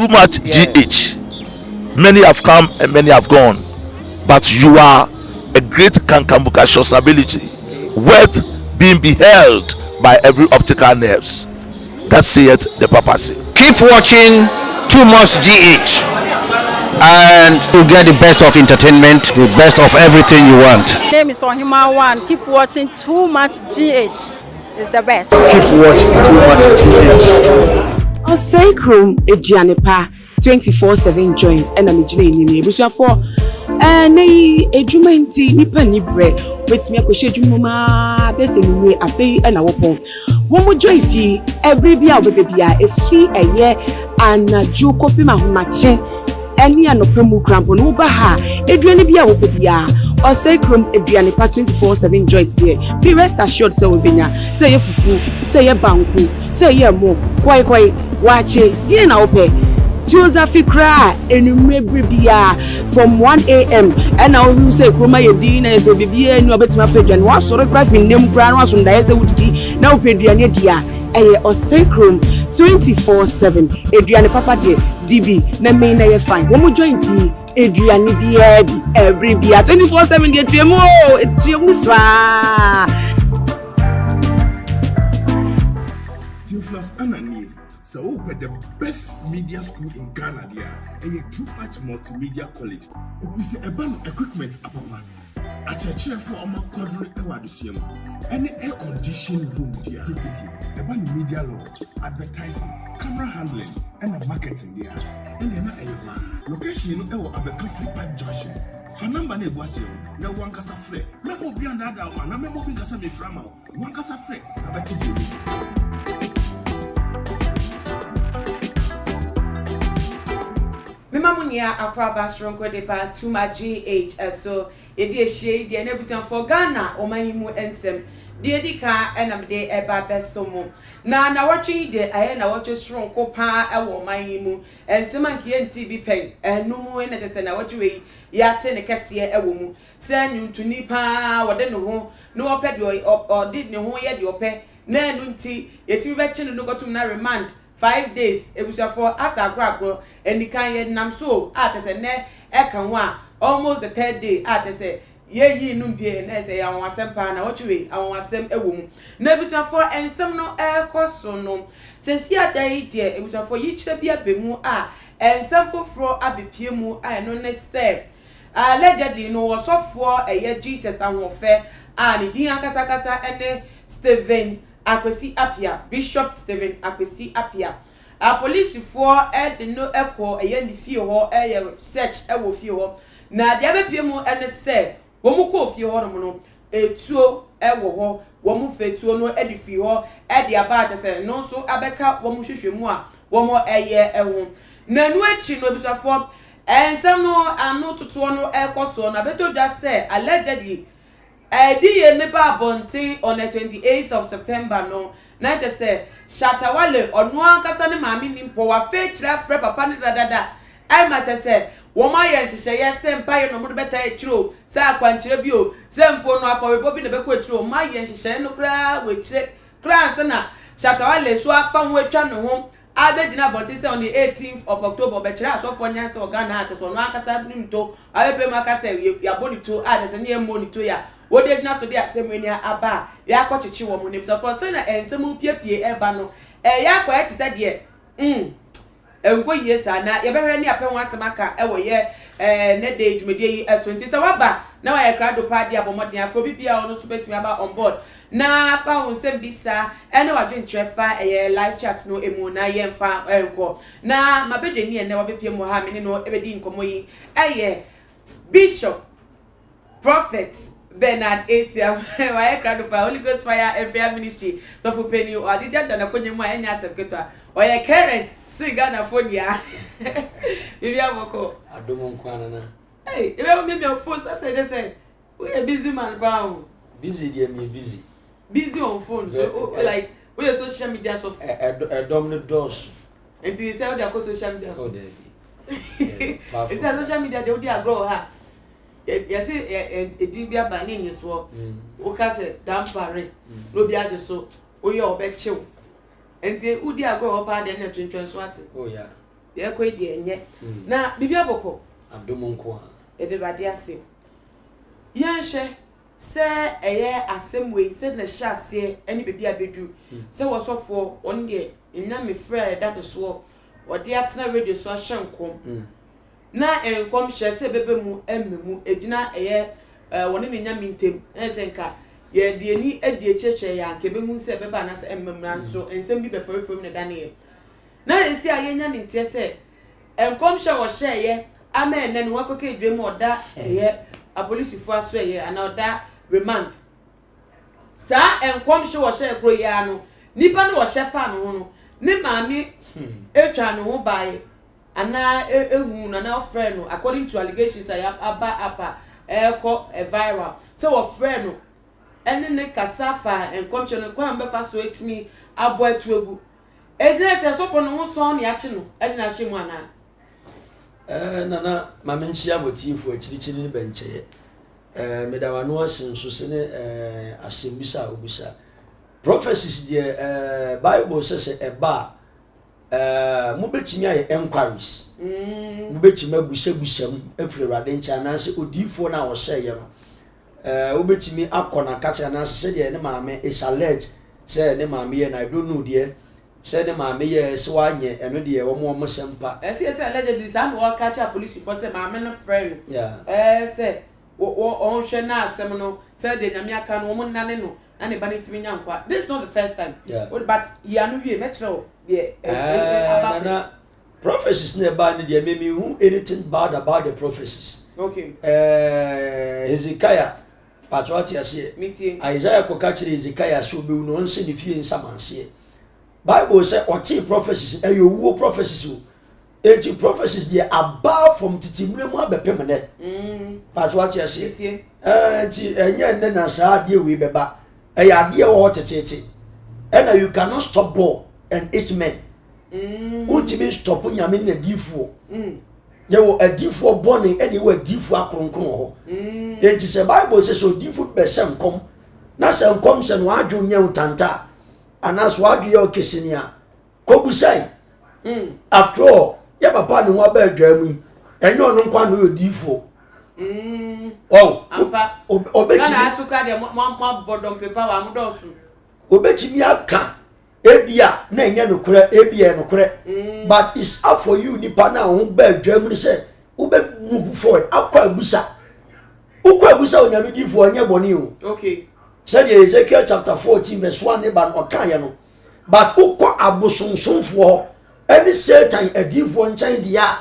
too much GH. Many have come and many have gone, but you are a great Kankamuka ability, worth being beheld by every optical nerves. That saith the papacy. Keep watching Too Much GH, and you get the best of entertainment, the best of everything you want. My name is Ohima One. Keep watching Too Much GH. It's the best. Keep watching Too Much GH. On Sacrum, a Gianipa 24/7 joint, and I'm a Genie for a Jumanti, Nippany bread, with me a Kushajuma, Bessie, a fee, and our pong. One more jointy, every beer with a beer, a fee a year, and a Jew copy my matching, and near no promo crampon, Ubaha, a dreamy beer with a beer. Or Sacrum, a Gianipa 24/7 joint there. Be rest assured, so we say a fufu, say a banku, say a mo, quite, watch it, dear now pay. Joseph cry and maybe from 1 a.m. and now you say Kroma your dinner so be and you bet my friend and wash or graphing name crown was from the woody now Pedrianetia or Sacrum 24/7 Adriana Papa de DB na main na fine one more joint Adrian every beer 24/7 get tremo it's your musa. So open the best media school in Ghana there, and a Too Much Multimedia College. We say a band equipment apapa. A church for our quadrant ewadisium. Any air conditioned room there. A band media law, advertising, camera handling, and a marketing there. And then a location our Abercrombie Park Junction. For number ne boasio, na one casa fre. Na mo bi another one, na mo bi casa me frama. One casa fre, abati you. Memamunia akwaba stronko de pa Too Much GH so edi ehye de na busan for Ghana omahimu ensem de edika enam de eba besomo na watwe de aye na watwe stronko pa ewo omahimu ensem anke enti bi pen enumu na tese na watwe ya te ne kese ewo mu se nyuntuni pa wode no ho no opede o did ne ho ye de ope na enu nti yeti be chi no gotum na remand 5 days ebusa for asagro and the can nam so atese ne eka ho a almost the third day atese ye yi num die na say awon asem pa na watwe awon asem ewo mu na ebusa for ensem no ekoso no sesi adai die ebusa for yi kire bia bemu a ensem foforo abepie mu a no ne say allegedly no wasofo eye Jesus ahofe a ne din akasakasa ene Stephen Akwesi Apia, Bishop Stephen Akwesi Apia. A police for the no echo a yen fee or a search a fee or. Na the other people and say, Womu ko fee or no, a two ewo, Womu fe to no edify or at the abata say, no so abeka, Womu shishimua, one more a year a womb. Nanwechin will be form, and some no are not to no echo son. I better just say, allegedly. Di nepa bonti on the 28th of September no na te say Shatawale onu ankasa ne maami nimpo wa fe kire frɛ papa ne dada ai mate say wo ma ye nhyehyɛ ye sempa ye no mo de beta etiro say akwankyere bi o sempo no afɔrebo bi ne beko etiro ma ye nhyehyɛ no kra we kire kra nsana Shatawale so afa ho atwa ne ho abegina bonti say on the 18th of October be kire asofo nyanse Ghana ate so no ankasa nimto abebe makasa ya bonito ade se ne monito ya wode gina so de asemenia aba ya akɔkyeche wo mo ne so for say na ensem piepie eba no ya akɔ ete sɛ de enko yie sa na ye behwe ne apɛ ho asemaka wo ye ne de dwumede yi asonti sɛ waba na wa ye krado pa de abomoden afro bibia ono so betumi aba on board na fa ho nsem bisa ene wadwe ntrefa live chat no emu na ye mfa enko na mabede ni ene wabepie mo ha me ne no ebedi nkomo yi Bishop Prophet Bernard Asia, why crowd for Holy Ghost Fire and Prayer Ministry. So for penny or did you done a conjuma and yasaketa or a current singer na phone ya. If you have a call, I don't want. Hey, you don't make me a force. I say, we are busy man, bound. Busy, dear me, busy. Busy on phone, so like we are social media so a dominant dose. And you say they are social media. Oh, it's a social media, they will grow her. Yes, a dibia banning is what Ocase dampare, no be other so, or your back chill. And the Udia go up and then a swat. Oh, yeah. ye ko di enye na bibia boko adomonko ede rade ase yan hwe se eye asemwe se na hyase eni bibia bedu se wosofo on de nya me frɛ da do so ode atena radio so ahyenkom na enkom hye se bebe mu emmemu ejina eye woni ne nya mintem ensenka ye de ni edi echehwe ya nke be hu se beba na se emmemra so ensem bi be forifom ne da ne na esi ayenya ne ntie se enkom hye wo hye ye amen na no wakoke edwem oda eye apolisi fo aso eye ana oda remand sa enkom hye wo hye ekro ya no nipa no wo hye fa no no ne maami etwa no ho bae ana ehu na friend no according to allegations aba eko viral so wo friend no ene ne kasafa enkom hye no kwa mbe fa so etimi abo atuegu edina se so for no ho so ne ache no edina hye mu ana nana mamenchia motifu achirichiri ni bencheye medawa no asenso se ne asembisa obisa prophecies the bible says eba mubetimi aye enquiries mubetimi abusabusam afiri rade ncha na se odifo na wo sheye no obetimi akona kacha na se de ne maame is alleged say ne maame ye na I don't know there say ne maame ye se wanye eno de wo mo sempa say allegedly some wa catch police for say maame no friend say o hwe na asem no say de nyame aka no mo nane no na ne bani timi nyankwa. This is not the first time but ya no wie metro de na prophecies ne ba ne de me who anything bad about the prophecies. Okay. Hezekiah patwati ase Isaiah ko kachire Hezekiah so be no nse ne fie nsamanse. Bible say oti prophecies ayowo prophecies o. Eti prophecies they above from titimremu abepem ne. Patwati ase. Eti enye nne na saa de we beba. Eya de wo tetete. And you cannot stop ball and its men. Ultimate stop nyame na difuo. Yewo adifuo born any we difuo akronkron ho. Enti se Bible say so difuo be semkom. Na semkom se no adwo nya utanta. Anaso adwo ye okesinia. Kobusai. After all, ya papa ne ho ba adwamu. Enye ono nkwa no difuo. Oh, obetimi na asuka de mo bodom pepa wa mudosu. Obetimi aka ebia na enye nokure ebia nokure but it's up for you nipa na ho ba adwamu ni say ube move forward akwa abusa onyame difo onye boni o. Okay. Said Ezekiel chapter 14 verse 1 ne ba no kan no but ukwa abosonsonfo any Satan adifo nchan dia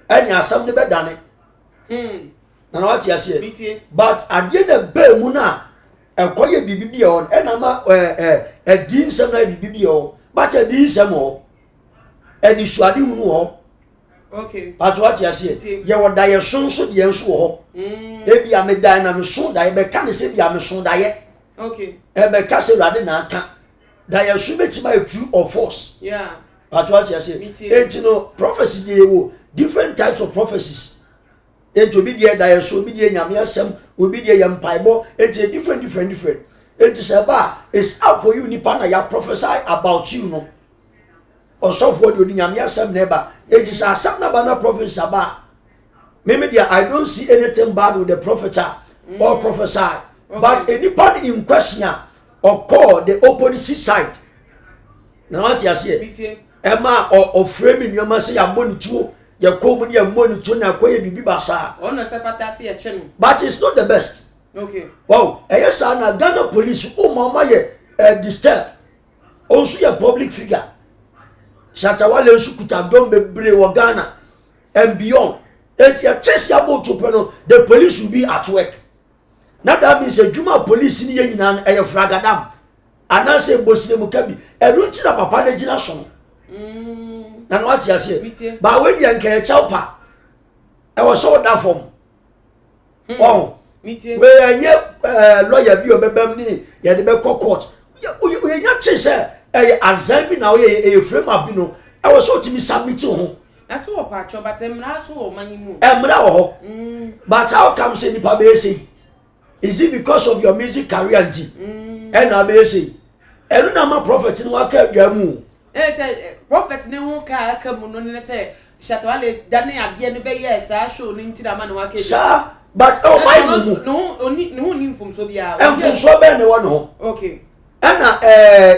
anya asam ne bedane na what you say but adie na ba mu na ekoye bibibia on enama din sam na bibibia o but din sam o eni suade hunu o. Okay. But what you say ye wo da ye sonso de enso ho ebia me da na me so da ye be ka ne se bia me so da ye. Okay. Ebe ka se rade na aka da ye so be tima true or false. Yeah. But what you say you know prophecy dey wo different types of prophecies. Enti obi de da ye so obi de nyame asem obi de ye mpaibo enti different enti se ba is up for you nipa na ya prophesy about you no also for the nyame asem neba enti se asem na ba na prophecy ba maybe there I don't see anything bad with the prophet or prophesy. Okay. But anybody in question or call the opposite side na what you say Emma or framing your message ya money to your comedy and money to na koye bibi basa. Ono se fata si e but it's not the best. Okay. Wow, yes na Ghana police o mama ye disturb also your public figure. Shatawale nsukuta don bebre wo Ghana and beyond. It's a chase ya boto peno the police will be at work. Now that means a Juma police ni nyina e fragadam. Anase bosire mu kabi enu nti na papa na gina so. Na no ati ase. Ba we dia nke chaupa. E wo so da form. Oh. We enye lawyer bi obebam ni ye de be court. We nya che se e azambi na we e frame abi no. E wo so timi submit ho. That's what patcho but emra so o manimu. Emra ho. But how come say nipa be say? Is it because of your music career nti? And I be say enu na ma prophet ni wa ka adwamu say prophet ne ho ka mu no ne say Shatawale dane ade ne be yes a show ni ntira ma ne wa ke sir but oh Bible no oni mfom so bia mfom so be ne wo no okay ana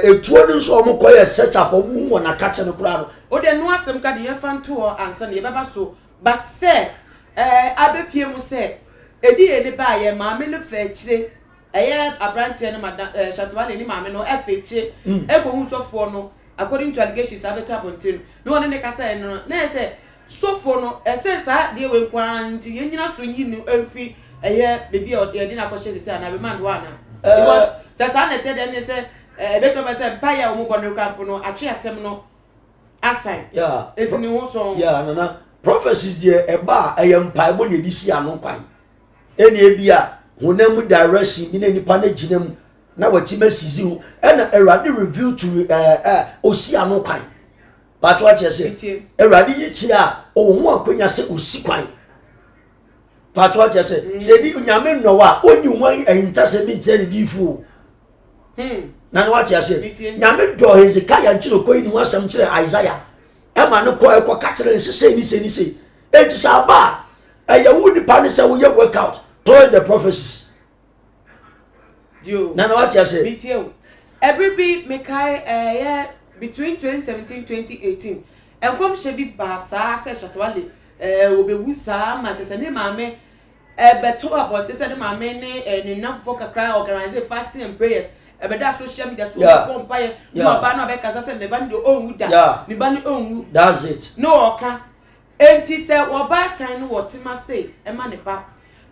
etuo ni so mo koye search up mu wona ka che ne kura no o de no asem ka de ye fan to ansa ne ye baba so but say abepie mu say edi ene ba ye ma me no fa kire abrante ne madam Shatawale ni ma me no e fa kire ego hu so fo no according to allegations abeta bontin no one ne ka say no na say so fo no sense de we kwanti ye nyina so yi ni emfi baby e di na ko share say na be man wa na because say na tell them say beto be say pa ya o mo bonu camp no atwe asem no assign yeah etini ho so yeah nana prophecies there eba empaibo ne di si ano kwan eni ebia honam direction bi na nipa na ginam na wati masizi hu na Awurade review to osi ano kwan but what you say Awurade yi chi a o hu akonya se osi kwan but what you say di nyame no wa onyi wan ahintase bi tire di fu na what you say nyame do Hezekiah nchiro koyi ni wasam kire Isaiah ema no ko ka kire se ni se enti sa ba ayawu ni pa ni se wo ye workout towards the prophecies. You Nana what you say? BTO. Every be mekai between 2017-2018. And come she be basa se Shatawale obewu sa ma te se ne mame beto about this ne mame ne enough for kakra organize fasting and prayers. Be that social media so compare no ba no be kasa se ne ba ni onwu da. Ni ba ni onwu. That's it. No oka. Enti se wo ba tan no what ma say e ma ne ba.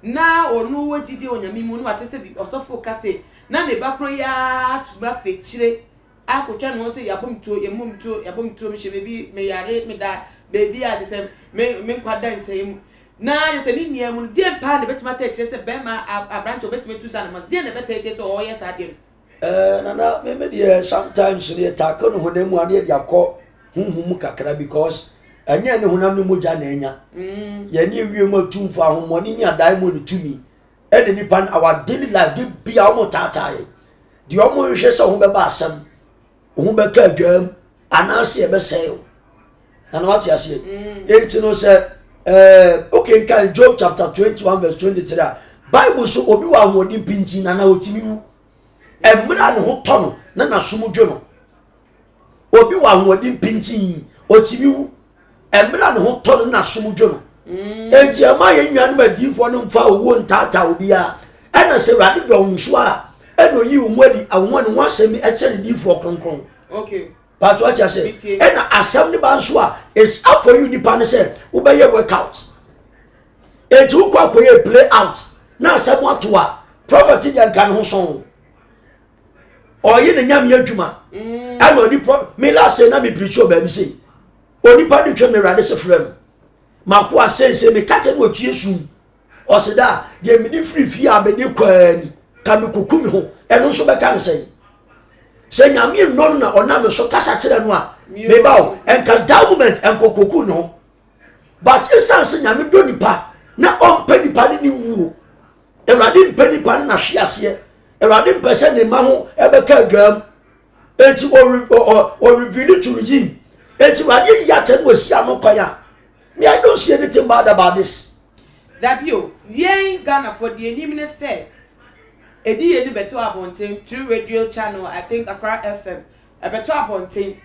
Na onu wodidi onyame mu no atese bi osofo ka say na ne ba pro ya tuba fechire akotwa no say yabomtuo yabomtuo me shebebi me yare me da baby a de say me kwada nsem na de say ni niam de pa ne betima ta kire say be ma abrancho betima tu sa na mas de ne beta kire say o yes adem nana me de sometimes ne ta ko no honam ane de akọ hunhum kakra because anya ne honam no moja na enya ye ne wie ma tumfo ahomoni ni adai mo ne tumi e de nipa our daily life de bia o mo tatae de o mo hwe se ho be ba asem ho be ka adwam anase e be sey na no what you say enti no say okay kan Job chapter 21 verse 23 Bible so obi wa ahodi pinchi na otimi wu emra ne ho to no na somodwo no obi wa ahodi pinchi otimi wu emra ne ho to na somodwo no enti ama ye nwan madifo no mfa owo ntata obi a ena se Awurade do nhwo a eno yi umwadi awon no wasemi e kye difo kronkron okay but what you say ena asem ne ba nso a is up for you nipa ne say wo be ye workout enti wo kwa koye play out na asem ato a prophet dia kan ho son oyi ne nyam ye adwuma ena oni me last say na me preach o ba mi say oni pa de twa me Awurade se frem makwa sense me kache no tiesu osida de me di free a me di kwani ka me kokumi ho eno so be kan say se nyame no na ona me so kasa kire no a me bawo enka that moment enko koku no but isan se nyame do nipa na on pe nipa ni wuo Awurade mpe nipa na hwe ase Awurade mpe se ne ma ho ebe ka adwam enti o reveal to regime enti Awurade ya che no si anokwaya. Me, I don't see anything bad about this. Dabio, ye Ghana for the enemy said. Edi edi beto abonten through radio channel, I think Accra FM. A beto abonten.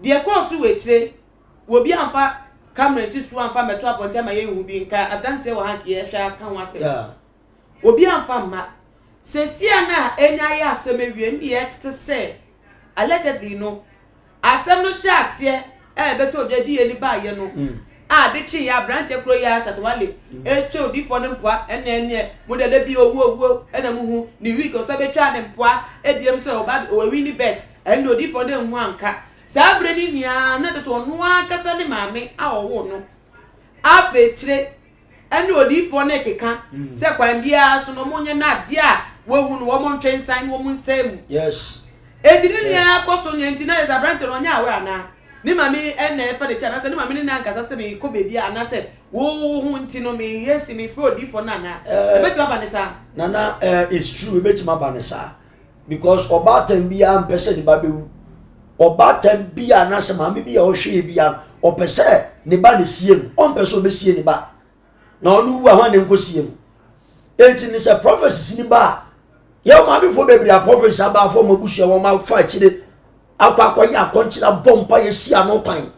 The course we tre will be amfa camera sisu amfa beto abonten ma ye hu bi nka adanse wa hanki ye hwa kan wase. Yeah. Obi amfa ma. Sesia na enya ya asem ewie ndi ye tete say allegedly no. Asem no hye ase beto odi edi ba ye no. De chi ya branch ekro ya Shatawale echo di for ne mpoa ene modele bi owu ena mu hu ni week o sabe twa ne mpoa ediem so oba o win bet ene odi for ne hu anka sa bre ni nia na to no aka sa ne maame a owo no afa chire ene odi for ne keka se kwan bia so no monye na de a wo hu no wo mon twensan wo mun sam Yes. Edini nia koso nya ntina za branch no nya awe ana ni mami ene fa de chana se ni mami na nkasa se me ko bebi ana se wo hu ntino me yes me fro di for nana e betu aba ne sa Nana it's true e betu aba ne sa because obatan bia ampese ni babewu ɔbaatan bi a na se maame bi a ɔhwɛ bi a ɔpɛ ne ba ne sie mu ɔmpɛ sɛ ɔbɛsie ne ba na ɔno wu a hwan ne nkɔsie mu enti ne sɛ prophecy ni ba yɛ maame fo bebree a prophecy aba fo mo busua wɔn ma fa akyire akɔ yɛ akɔnkyerɛ bɔmpa yɛ si ano kwan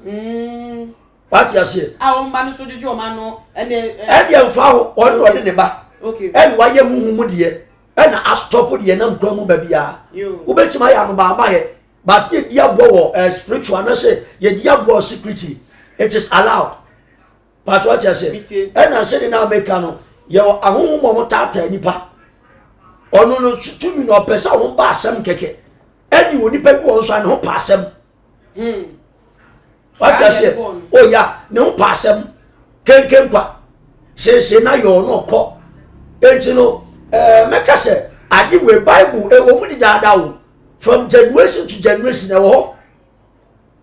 wati ase a wɔn ba no so didi wɔn ano ɛdeɛ mfa ho ɔno ɔde ne ba ɛna wayɛ huhumu deɛ ɛna astɔpo deɛ nam kwan mu baabi a wobɛkyima yɛ ano baaba yɛ but yɛ di aboɔ wɔ spiritual na sɛ yɛ di aboɔ security it is allowed but wati ase ɛna sɛ de na ameka no yɛ wɔ ahohom a wɔn taataa nipa ɔno no tumi na ɔpɛ sɛ wɔn ba asɛm kɛkɛ ɛni wɔ nipa bi wɔn nso a ne ho pa asɛm wati ase o ya ne ho pa asɛm kenken kwa sese na yɛ ɔno ɔkɔ eti no mɛka sɛ ade wɔ bible ɛwɔ mu di daadaa o from generation to generation ɛwɔ hɔ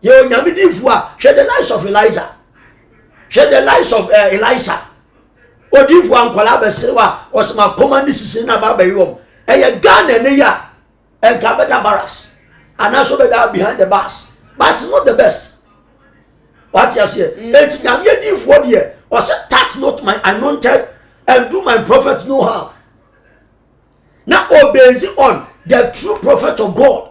yɛ onyame diifu a hwɛ the lives of Elijah hwɛ the lives of Elisha odiifu ankwala abɛsere a ɔsɛm akɔma ne sisi na ba abɛyi wɔm ɛyɛ Ghana ne yɛ a ɛnka bɛda barracks anaasɔ bɛda behind the bars but it's not the best wati aseɛ eti nyame diifu deɛ ɔsɛ touch not my anointed and do my prophets no harm now obey on the true prophet of God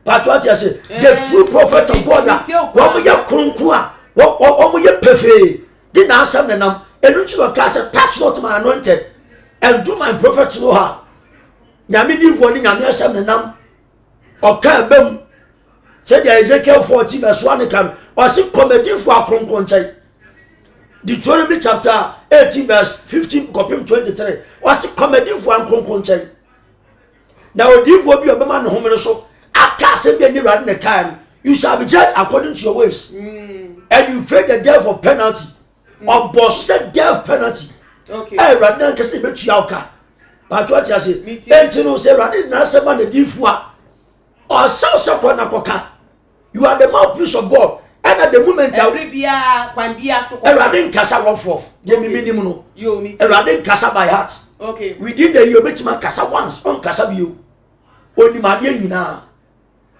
but wati aseɛ the true prophet of God a wɔn yɛ kronkron a wɔn yɛ pefee di na asɛm nenam enu nti na ɔka sɛ touch not my anointed and do my prophets no harm nyame diifu ni nyame asɛm nenam ɔka ɛbɛm sɛdeɛ Ezekiel 40 verse 1 kan ɔsi kɔmɛdifo akronkron nkyɛn Deuteronomy chapter 18 verse 15 kɔpem 23 ɔsi kɔmɛdifo akronkron nkyɛn na odifo bi ɔbɛma ne homene so aka asɛm bi enye rade ne kan you shall be judged according to your ways and you pay the death of penalty ɔbɔ so sɛ death penalty rade na nkɛse betua ɔka baatwa ti ase enti no sɛ rade na asɛm na difo a ɔsɛ kɔ na kɔka you are the mouthpiece of God and at the moment Erade nkasa rough ye me minim no Erade nkasa by heart within the year betima kasa once on kasa bio onimade nyina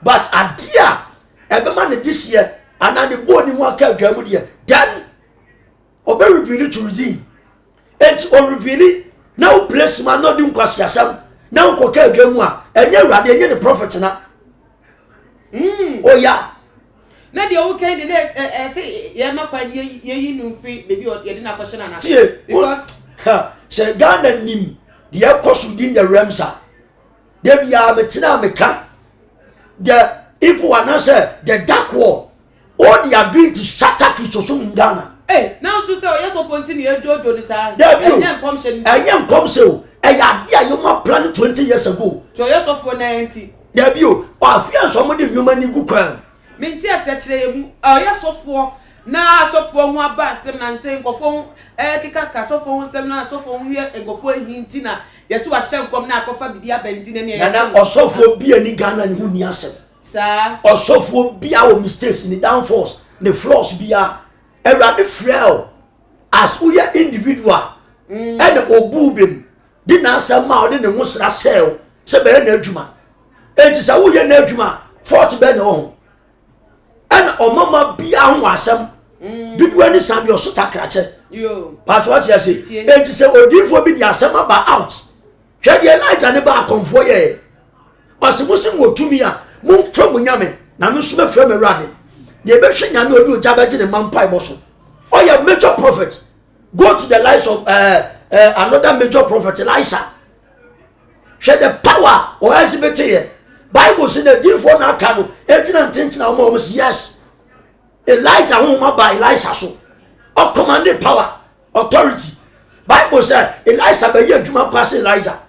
but adia ebema ne this year ana ne boni mu aka adwamu de then obe reveal to redeem it or reveal now place man no di nkwasi asam na nkoka adwamu a enye Erade enye the prophet na oh yeah na de o kan de say ye makwa ye nu free baby ye de na question na because say Ghana nim de ekosu din the remsa de bia metina meka the evil one say the dark war all they are doing to shatter Christosum in Ghana now so say yes of fonti ne jojo ni sa enye nkom se o eya dia you ma plan 20 years ago to yes of 90 there be o afia so mo de nyoma ni gu kwan minti asechire mu ayasofo na asofo ho aba asem na nsen nkofo kika ka asofo ho nsem na asofo ho ye engofo hinti na yesu wa hyenkom na akofa bibia bandi na ne na osofo bi ani Ghana ne hu ni asem sa osofo bia o mistakes ni downfalls the flaws bia Erade frail as we are individual and obubim di na asem ma o de ne ho sra sel se be na adwuma enti sa wo ye na adwuma fort be na ho and omama bia ho asem bidu ani sam yo so takrache yo but what you say enti se odifo bi di asem aba out hwe de Elijah ne ba akonfo ye osimusim wotumi a mumfra munyame na no so be fra Erade de be hwe nyame odi oja ba gye ne mampai bo so oya major prophet go to the lives of another major prophet Elisha hwe the power or exhibit here Bible say the deal for na kanu ejina ntentina o say yes Elijah who ma by Elisha so or commanding power authority Bible say Elisha be ye adwuma pass Elijah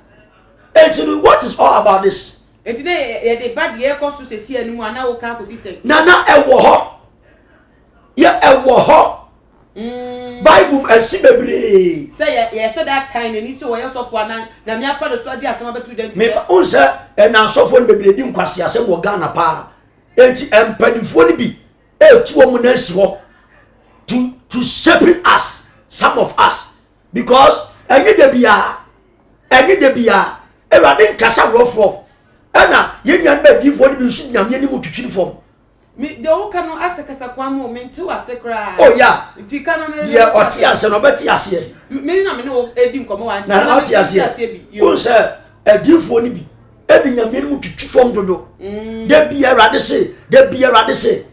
ejinu what is all about this etine ye de bad ye ko so sesi animu ana wo ka ko si say nana ewo ho ye ewo ho Bible esi bebre say ye so that time ni so wo so for na me afa do so adi asema betu identity me on say na so for bebre di nkwase asem wo Ghana pa enti empanifo ni bi etuo mu na si ho to shaping us some of us because enye de bia Erade nkasa rough ana ye nyan ba di for bi su nyame ni mu twitwiri fom me de o ka no asekasa kwa mo me nti wa sekra oh yeah nti ka no me ye oti ase no beti ase me na me no edi nkomo wa nti na oti ase bi o se edi for ni bi edi nyame ni mu twitwiri fom dodo de bi erade se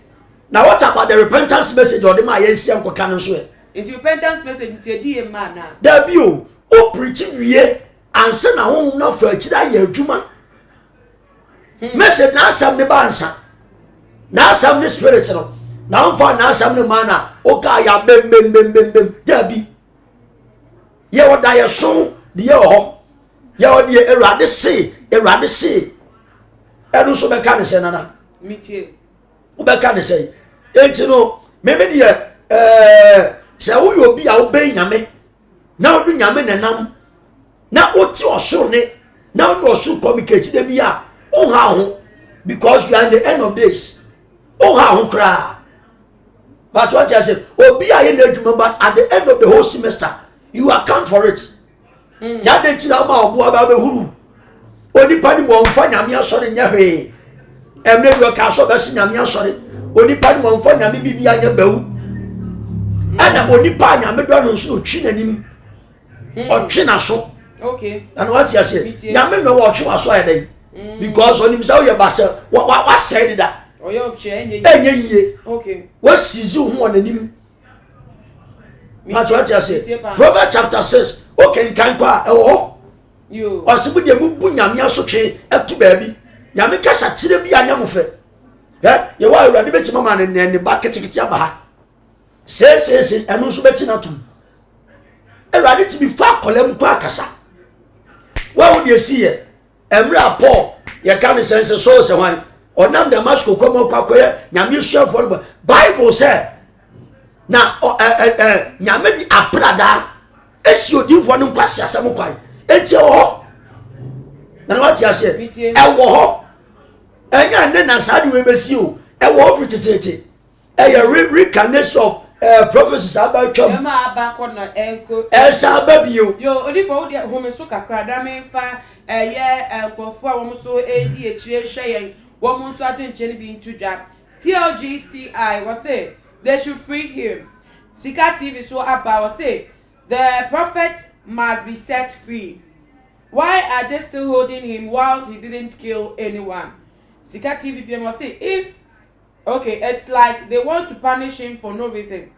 na what about the repentance message or the ma ye sia nkoka no so nti repentance message nti edi e ma na da bi o preach wie anse na ho na fa akira ye adwuma message na asam ne ba ansa na asam ne spirit no na mfa na asam ne mana o ka ya bem da bi ye oda ye so de ye ho ye odi erade se enu so be ka ne se nana mitie o be ka ne se enti no me de se wo yo bi a wo be nyame na wo du nyame nenam na o ti osoro ne na o osoro communicate de bi a o ha ho because you are in the end of days o ha ho kra but what I say obi a ye na adwuma but at the end of the whole semester you account for it ya de ti na ma obo aba be huru oni pani mo mfa nyame asore nya hwe emre bi o ka so be si nyame asore oni pani mo mfa nyame bibia nya bawu ana oni pa nyame do no so twi nanim o twi na so okay and what I say nyame no wo twi aso ayedai because onim say o ye ba se wa said that oyo option enye yiye okay what sizi hu onanim what I say Proverbs chapter 6 okay kan kwa ewo yo osibu de mu bu nyame asotwe etu ba bi nyame kasa kire bi anya mo fe ye wa awurade be chima ma ne ba ketekete aba ha se enu so be tina tu awurade ti bi fa kolem kwa kasa wa wo de si ye emra Paul ye kan sense so se hwan onam Damascus komo kwakoye nyame suafo no Bible say na nyame di aprada esi odifo no kwasi asem kwan enti ho na what ya say ewo ho enya ne na sadi we besi o ewo ho frititete reincarnation of prophecies about chom ma aba ko na enko esa babio yo odifo wo de home so kakra da me fa ye enkofo a wo so edi echire hwe yen wo mo so atenche bi into jam TLGCI was say they should free him. Sika TV so about was say the prophet must be set free. Why are they still holding him whilst he didn't kill anyone? Sika TV was say if okay, it's like they want to punish him for no reason.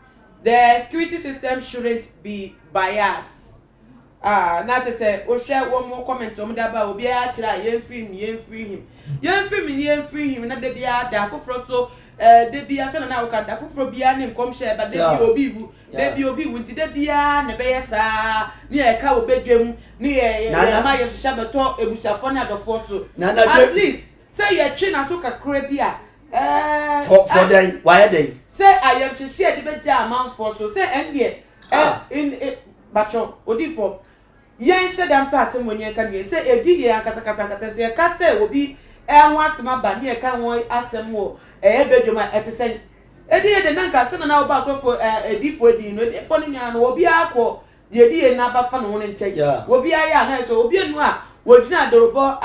The security system shouldn't be biased. Not to say, oh, share one more comment on that about be a yen free him. Not the be a da for so de be a son now can da for be a name come share, but they be obi wunti de be a ne sa near a cow bedroom near my shabato ebusafona the force. At least say your chin as soka crabia. For them, why are they? Say I am to share the better amount for so say NBA in it bacho odifo. Yen said them passing when you can say a D akasakasa say kase obi wants ma ba ne kan won asem wo bedwuma etesen edi de nanka se na oba so for edifo edi no edifo no nya no obi akọ de edi na ba fa no ho nche obi aya na so obi enu a wojina dorobo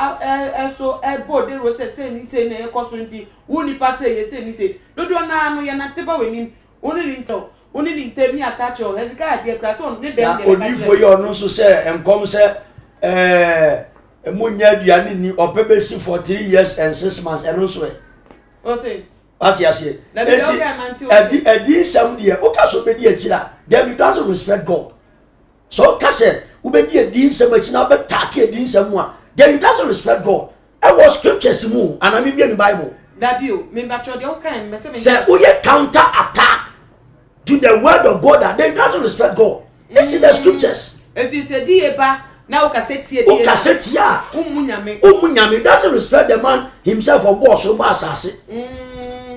eso ebo de ro se ni se na ekoso nti woni pa se ye se ni se dodo na anu ye na teba wenim woni ni nto woni ni ntemi akacho Hezekiah de kra so ne dem de odifo ye onu so se enkom se emunya aduane ni opebesi for 3 years and 6 months enu so o say what you say edi sam de o ka so be di akira then doesn't respect God so ka se ubedi edi sam akina be take edi sam a then doesn't respect God I was scriptures mu and I mean the Bible that you me ba cho de o kan me say we counter attack to the word of God that they doesn't respect God this is the scriptures it is a die ba na ukasetie die ukasetia umunyame doesn't respect the man himself or boss or asase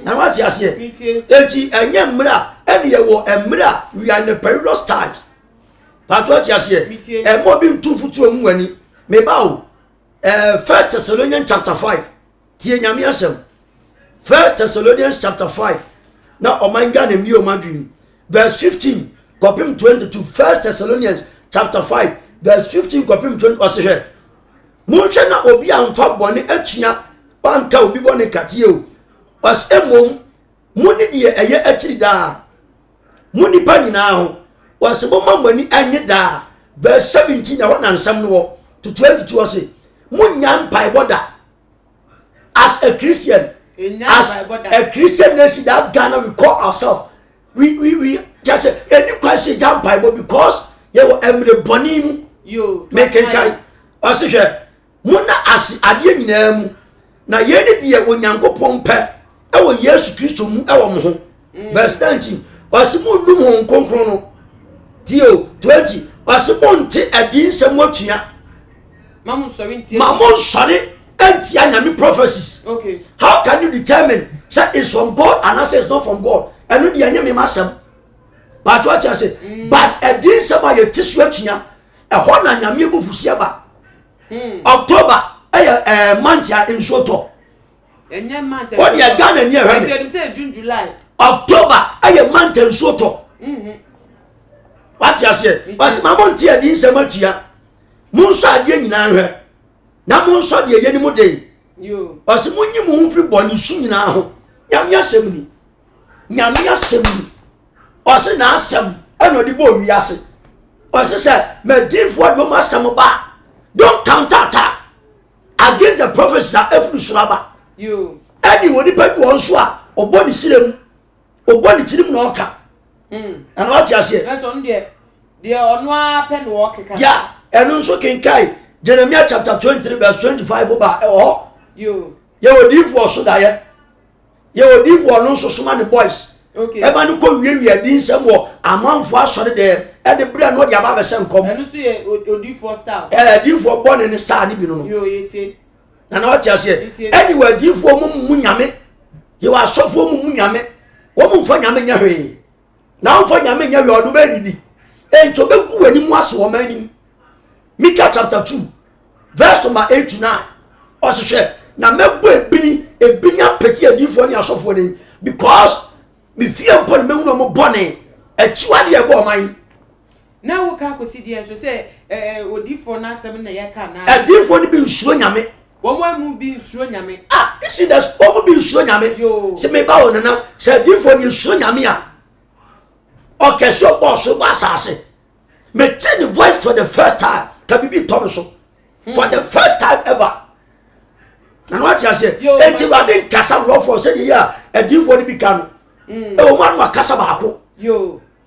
na what you say enti enye mra ene ye wo emra we are in a perilous time but what you say e mo bi ntumfutu emu ani me ba o 1 Thessalonians chapter 5 tie nyame asem 1 Thessalonians chapter 5 na omanga na mi o madwin verse 15 kopim 22 1 Thessalonians chapter 5 verse 15 kopim 20 ose monhwe na obi anfa bɔne atua banka obi bɔne katie o was emom muni de eye akiri da muni pa nyina ho was boma mani anye da verse 17 na wona nsam no to 22 was munya mpai boda as a Christian. As a Christian nation that Ghana we call ourselves, we just any question jump Bible because you were emre bonim you make a kind also muna as adie nyina mu na ye ne de onyankopon pe e wo Yesu Kristo mu e wo mo ho verse 19 was mu num ho konkron no dio 20 was mu nte adin sem watua mamun sorry and Nyame prophecies. Okay. How can you determine say it's from God and say it's not from God? And no the Nyame masem. But what I say, but a day sama ye tissue atua, e ho na Nyame bufusia ba. October month ya in Soto. Enye month. What you Ghana near her? They say June July. October month in Soto. What you say? But mamon tie din sama tua. Mun so ade nyina hwe. Na mon so de yeni mu de yo ose munyi mu mfiri boni su nyina ho nyame asem ni ose na asem eno de bo wi ase ose say me divo do ma asem ba don't counter attack against the prophets that every suraba yo any woni pe do so a oboni sirem oboni tirim na oka and what you say that's on there onu a pen work ka yeah eno so kenkai Jeremiah chapter 23 verse 25 over you would live for so that you would live for no so many boys. Okay. Eba no ko wie din sem wo amanfo asore de e de bra no de aba be sem kom. Enu so ye odi for star. Di for born in star ni bi no. Yo yete. Na na what you say? Anyway di for mu nyame. You are so for mu nyame. Wo mu mfa nyame nya hwe. Na mfa nyame nya hwe odo ba didi. Encho be ku ani mu aso wo mani. Micah chapter 2 verse number 8 to 9. Also na mebo ebinya peti adifo ni asofo ni because me fear upon me no mo bone achiwa de ebo man na wo ka ko sidie so say odifo na asem na ye ka na adifo ni bi nsuro nyame wo mo mu bi nsuro nyame you see that wo mo bi nsuro nyame se me ba wona na se adifo ni nsuro nyame a okay so boss so basase me change the voice for the first time can be Thomas for the first time ever. And what you say? Enti wa den kasa rough for say ya adifo ni bi ka no o man wa kasa ba ko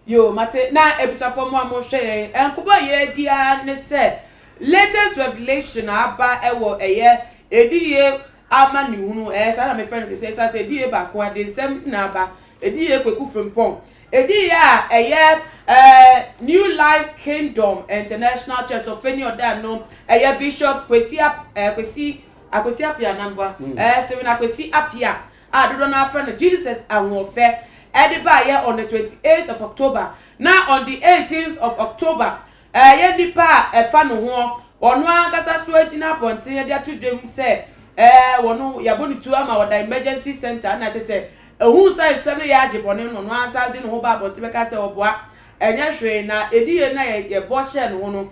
yo mate na ebisafo mo hwe enkoba ye dia ne se latest revelation aba ewo eye ediye ama ni hunu sa na me friend say ediye ba ko ade sem na aba ediye kweku from pon ediye a eye New Life Kingdom International Church of Penny Oda no eye Bishop Kwesi Apia number Stephen Akwesi Apia adodo na friend Jesus Anwofe ediba here on the 28th of October now on the 18th of October ye nipa efa no ho ono ankasa so agina ponte ye dia tudem se wono yaboni tu ama wada emergency center na te se ehun sai sem ne ya agibone no no ansa de no ho ba ponte be ka se oboa enye hwe na ediye na ye bo hye no no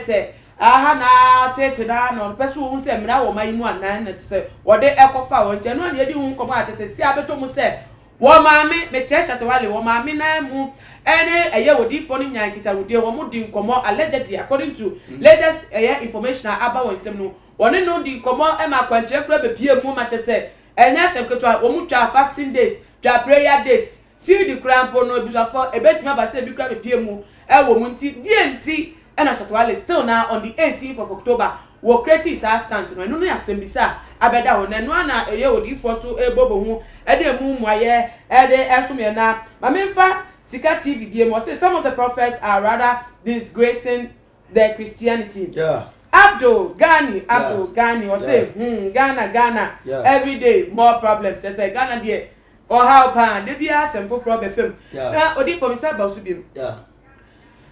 se aha na tete na no peso hu se mra wo mai mu anan na se wode ekofa won te no na edi hu komo atese si abeto mu se wo maami me treasure to wale wo maami na mu ene eye wodi fo ni nyan kita wudi wo mu di nkomo allegedly according to latest information about won sem no woni no di nkomo e ma kwanchire kura be pie mu matese enya sem ketwa wo mu twa fasting days twa prayer days see the crampo no bisafo ebetimi abase bi kura be pie mu e wo mu nti die nti ena Shatwale still now on the 18th of October wo create his stand no no asembisa abeda ho na no na eye odi fo so ebobo hu ede mu muaye ede esome na mamemfa Sika TV BM say some of the prophets are rather disgracing their Christianity. Yeah. Abdul Ghani or say Ghana every day more problems. They say Ghana there or how pan they be asem for from FM. Na odi for me say ba so biem. Yeah.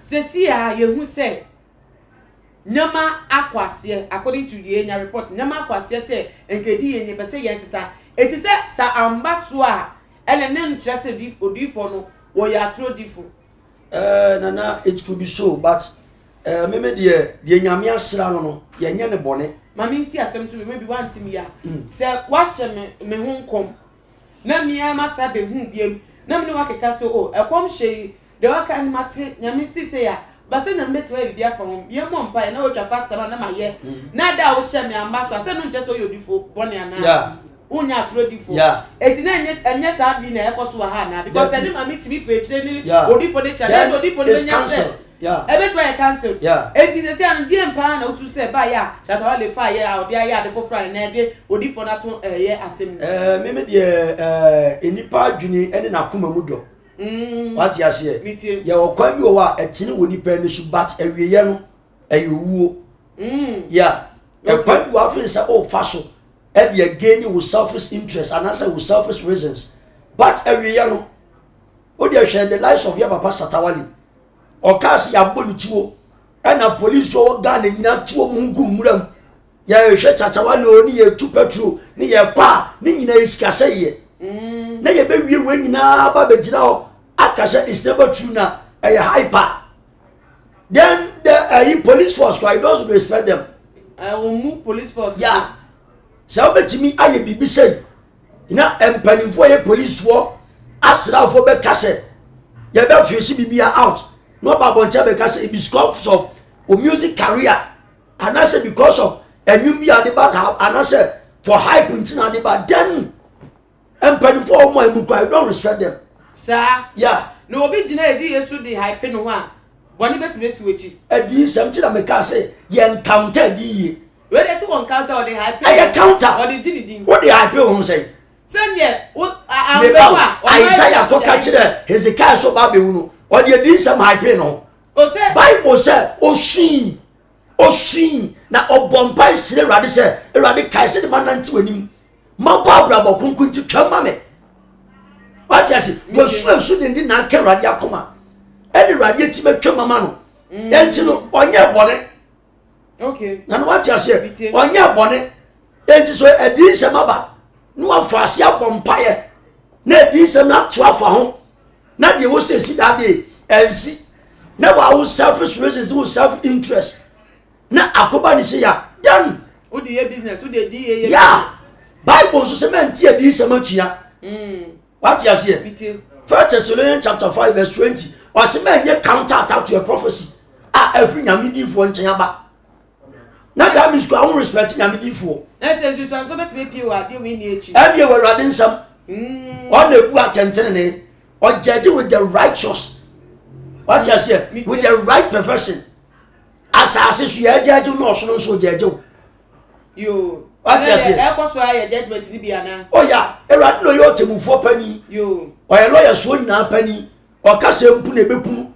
Sesia ye hu say nyama akwase according to the enya report nyama akwase say enkedi ye pe say yes sir. It is sa ambaso a ene ne ntrese odi for no wo ya tro diffu. Nana, it could be so, but meme de nyame asra no yenye ne bone mami si asem so maybe one team ya se wahye me hu nkom na mia masa be hu biem na me wa keka so o ekom hye de wa kan mate nyame si se ya ba se na mbeti wa bibia fa hom ye mo mpa na wo twa faster na ma ye na da wo hye me amba so ase no nche so yodifo bone ana yeah unya atrodifo yeah eti na enye sa bi na ekoso wa ha na because any mami tibi fe chire ni odifo de chale odifo de nya se yeah ebet why cancel yeah eti se an die mpa na otu se ba ya chatawa le fa ya odi ya de fofra na de odifo na to ye asem meme de enipa dwuni ene na koma mu do what you say ye wo kwan bi wo a etini wo nipa ni su bat awieye no ayewuo yeah e kwan bi wo afin say o fa so e de gain with selfish interest and answer with selfish reasons but awieye no o de hwe the lives of your papa Satawale o kas ya bonu tuo e na police wo ga na nyina tuo mu ngu muram ya hwe Satawale oni ye tu petrol ni ye kwa ni nyina iska seye na ye be wie we nyina ba be gina ho akasha is never true na a hyper then the police force I don't respect them move police force yeah so betimi aye bibi say na empanimfo ye police wo asrafo be kase ye be fishi bibia out no baboncha be kase because of music career and I say because of enwum bia de back and I say for hype ntina de back then empanimfo mo emu I don't respect them. Sir, yeah. No obi gina edi yesu di hype no ho a. Boni betime si wechi. Edi something na make say ye encounter di ye. We dey see one counter or the hype. I counter. Or the gini din. What the hype won say? Send ye ambewa. Isaiah for catch there. Hezekiah so ba be unu. Or the di some hype no. O say Bible say Oshin na obompai sire rade say Erade kai say the man nanti wanim. Ma ba bra bo kunkunti twama me. What you say? Go should na ke rade akoma. Any rade ti betwa mama no. Enti no onye bone. Okay. Na no what you say? Onye bone. Enti so edi semaba. No afase abompaye. Na edi sem na to afa ho. Na de wo say si da be ensi. Na wa selfish reasons, wo self interest. Na akoba ni say ya. Then who the business, who the DA. Yeah. Bible so say man ti edi sem atua. What you say? 1 Thessalonians chapter 5 verse 20. Or say man ye counter attack to a prophecy. Every nyamidi fo nchen ba. Na that means go respect nyamidi fo. Na say so bet me pie wa de we ni echi. E dey we rade nsam. On ebu atentene ne. Or judge with the righteous. What you say? With the right profession. Asase so ye judge no so judge. Yo. What you say? E koso aye judgment ni bia na. Oh yeah, Erade no yo temufo pani. Yo. O ye lawyer so nyina pani. O kasa mpu na bepunu.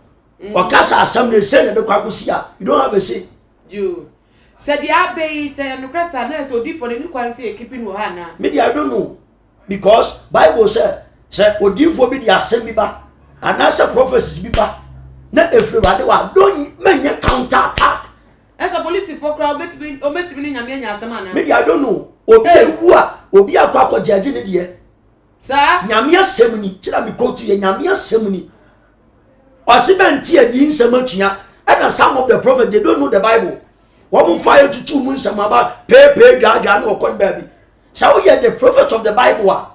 O kasa asam na se na be kwakosi a. You don't have a say. Yo. Said the abbey say no krasa na so di for the new kwan say keeping wo ha na. Me I don't know. Because Bible say odinfo bi di asem bi ba. Anasa prophecies bi ba. Na everybody wa don't menye counter attack. As a police for crowd between ni nyame anya asem ana. Me I don't know. Obi ewu a obi akwa akwa judge ne de. Sir, nyame asem ni kira me kotu ye nyame asem ni. Osibenti edi nsem atua. And some of the prophets they don't know the Bible. Woman fire to 2 months about pay gaga no kon baby. So we are the prophets of the Bible.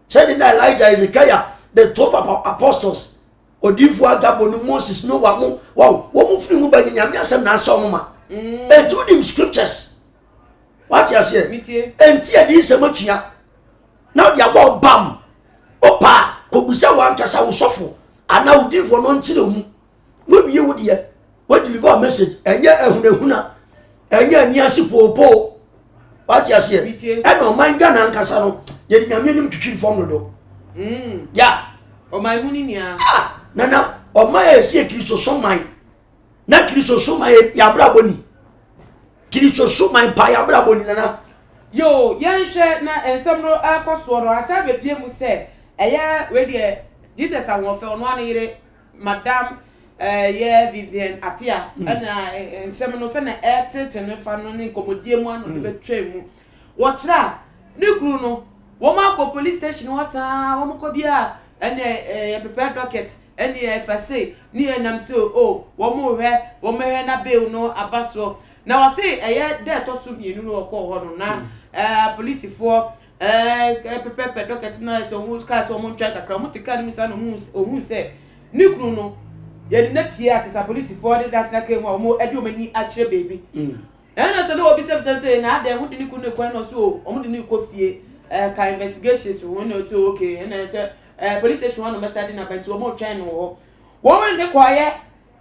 Said in Elijah, Ezekiel, the 12 apostles. Odifu agabo Moses no wa wow woman free mu banya nyame asem na asom ma. And to them scriptures. What you say? And tia di nsem atua. Now they about bam. Opa kobusa wan kasa wo sofo. Ana odifu no nkire mu. No biye wo de. What deliver a message? Enye ehunehuna. Enye aniasi popo. What you say? And no mind Ghana ankasa no. Ye nyame nim twitwi fom no do. Yeah. O my muni nia. Nana, o my esi Kristo so man. Na Kristo so man ya bra boni. Kristo so man pa ya bra boni nana. Yo, yen hwe na ensem no akoso no asa be pie mu se eye we de Jesus awon fe ono an yire madam ye Vivian Apia na ensem no se na etete ne fa no ne komodie mu ano de betwa mu. Wo kira ne kru no wo ma ko police station wo sa wo mo ko bia ene ye prepare docket any FSA, near nam so, oh, one more na bill no abaso. Now I say, a year there to sub you know, call her now, police for. Pepe docket no so who's car so mon track akra to can miss and who say Niku no ye net here at the police for that na came more edu mani actually baby and so no be say na dem would Niku no kwan no so omo de Niku fie ka investigations we no to okay and say police station no message na bantu omo try no wo ne kwaye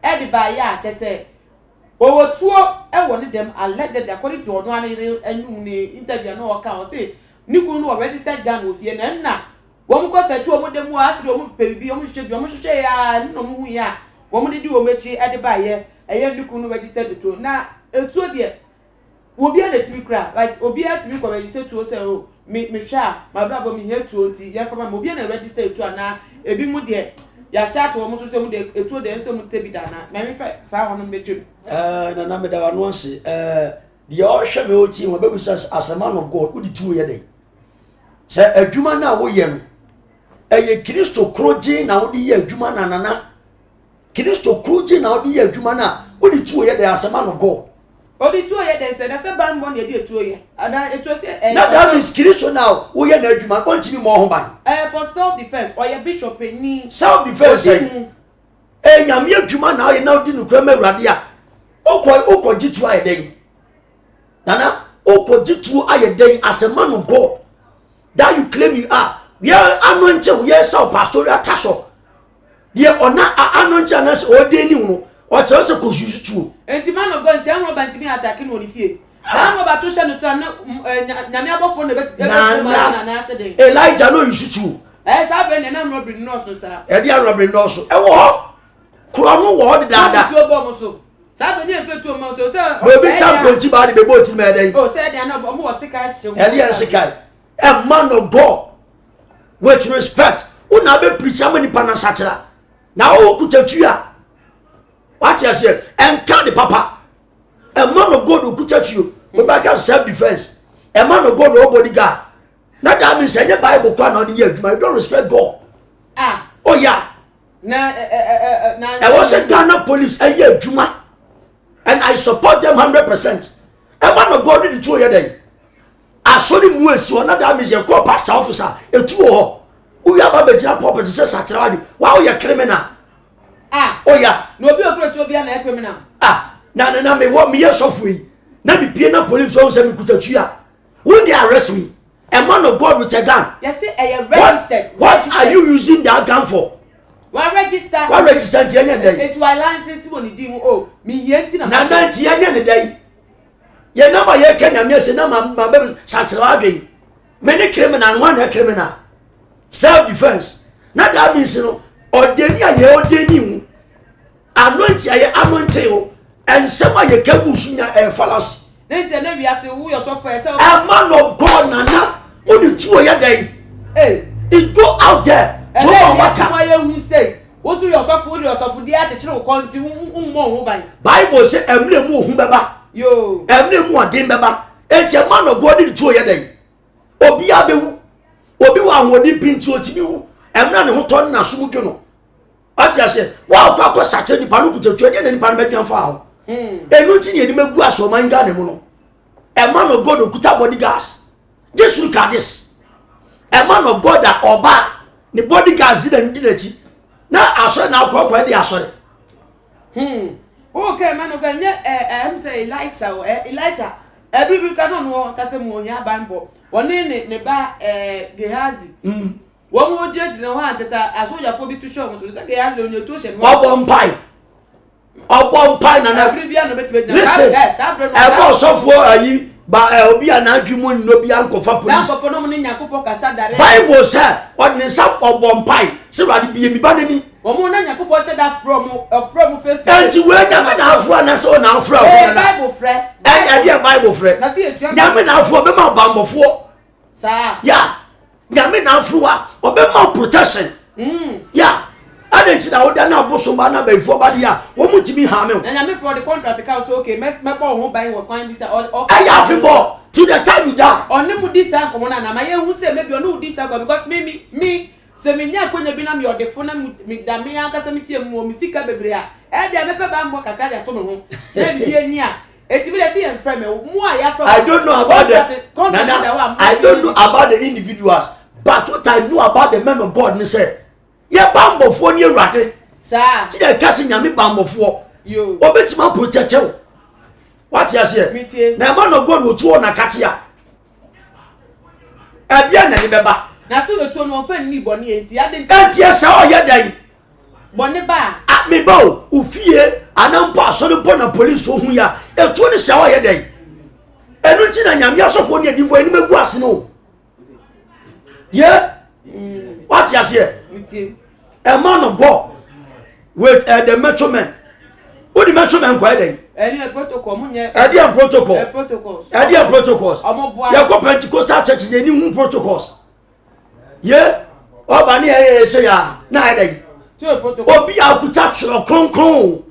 e de ba ya te say owo tuo e won dem alleged according to ono anu ni interview no o ka o say Niku no registered gun with ye na wo ko search wo dem wo asiri wo pebi wo hwehwe ya no mu ya wo de di wo mechi e de ba ye eye Niku no registered to na etuo de obi a na timi kra like obi a timi ko register to say o me hwa ma bra bo me he to nti ye fama obi a na register to na ebi mu de ya sha to wo so se mu de etuo de nso mu tebi da na me fa sa ho no betwem na me da wa no ase the all hwe me oti wo be bisa as a man of God wo di tuo ye dey se adwuma na wo ye no eye Kristo kroje na wo di ye adwuma na nana Kristo kroje na wo di ye adwuma na wo di tuo ye dey as a man of God odi tuo ye dey se na se ban bon ye di tuo ye ada etuo se na that means Kristo now wo ye na adwuma on timi mo ho ban for self defense or your bishop ni self defense nyame adwuma na ye na wo di no kra ma urade a okọ jitu aye dey nana okọ jitu aye dey as a man of God that you claim you are. We are anointed, we are so pastoral castle. Dear or not anointed us or day new or just a cause you true. And the man of God, tell me about me attacking on the field. I'm about to send a son, Namia for the Elijah, no, you should true. As happened, and I'm robbing Nosso, sir. And they are robbing Nosso. Oh, what? Crono, what that? Sabe nem foi tu moto, sir. Baby, time to buy the boat in my day. Oh, said I know more sick as you. And yes, a man of God with respect. Unabe preach how many panasatra. Now, who could you? What you say? And count the papa. A man of God who could touch you. But back at self defense. A man of God or bodyguard. Not that means any Bible can on the year. You don't respect God. Ah. Oh, yeah. I was a Ghana police a year, Juma. And I support them 100%. A man of God did the 2 year day. I saw him once, so another means you call pastor officer, a 2 who have a better property, says Saturday. Wow, you're criminal. Ah, oh, yeah. No, be a to be an criminal. Ah, now, me want me a software. Now, the piano police don't say me could touch you. When they arrest me, a man of God with a gun. Yes, I am registered. What are you using that gun for? What register? What register? It was license when you oh, me yet in a day. Ye number ye Kenya me say na my baby Saturday. Many criminal one a criminal. Self defense. Now that means you know ordeni ye ordeni anointing ye anointing and some ye can bushina a fallacy. Then tell me I say who your software say a man of God nana only 2 year day. Hey, it go out there. And then why you say what you yourself the attitude continue more Bible say emle mu hu beba. Yo, emle mu odin beba. E che man of God the 2 year day. Obi abewu. Obi wa anwodi pinti otimi hu. Emna ne ho ton na sumudwo no. Atia say, wa kwa sache ni panu kutetu e de ni panu be fa ho. Enu ti ni eni megu aso man ga ne mu no. A man of God okuta bodyguards. Just look at this. A man of God that oba the bodyguards didn't chi. Na aso na kwa dey aso. Okay, man of God, I'm say Elisha. Every week I don't know kase mo nya banbo. Woni ne ba Gehazi. Wo mo judge na wa antata asoja fo bi to show mo so say Gehazi onye to she no. Obompai na na. Every bia no betime na. Listen. E bo so fo ayi ba obi anadwumu no bia nkofa police. Na nkofa no mo ni Yakobọ kasa dare. Bible say ordin sa obompai se rade bie mi ba nani. Omo na Yakobọ say that from face to face. Enti we nya na afro na so na afro. Bible friend. E dia Bible friend. Na see esu. Nya me na afro be ma bambofo. Sa. Yeah. Nya me na afro a obe ma protection. Yeah. Adenchi na oda na bosomba na before ba dia wo mutimi ha me. Na me for the contract account so okay me bo ho ban wo kwan this all. Aya afibo till the time you die. Oni mu this am komo na ma ye hu say maybe oni hu this am because me se me nya konya bi na me odefo na me dame aka se me fie mu me sika bebre a e de me pe ba mbo kakra de to me ho na me ni a eti bi de se en frame mu a ya frame I don't know about Nana, I don't know about the individuals, but what I know about the men of God ni say ye bambofo ni Ewurade sa ti de kase nyame bambofo yo obetima protect you. What you say na man of God wo tuo na katia e bia na ni beba na so etu no fa ni bone enti ade enti e sa o ye dan bone ba a me ba o fie anampo asoro na police ohun ya etu ni sa o ye dan enu nti na nyame asofo ni adifo eni megu ase no yeah what you say a man of God with the metro man. What the metro man kwa den any protocol munye ade protocol protocols ade protocols omoboa ya ko Pentecostal church ye ni hu protocols yeah oba ni e se ya na ade protocol obi akuta chro kronkron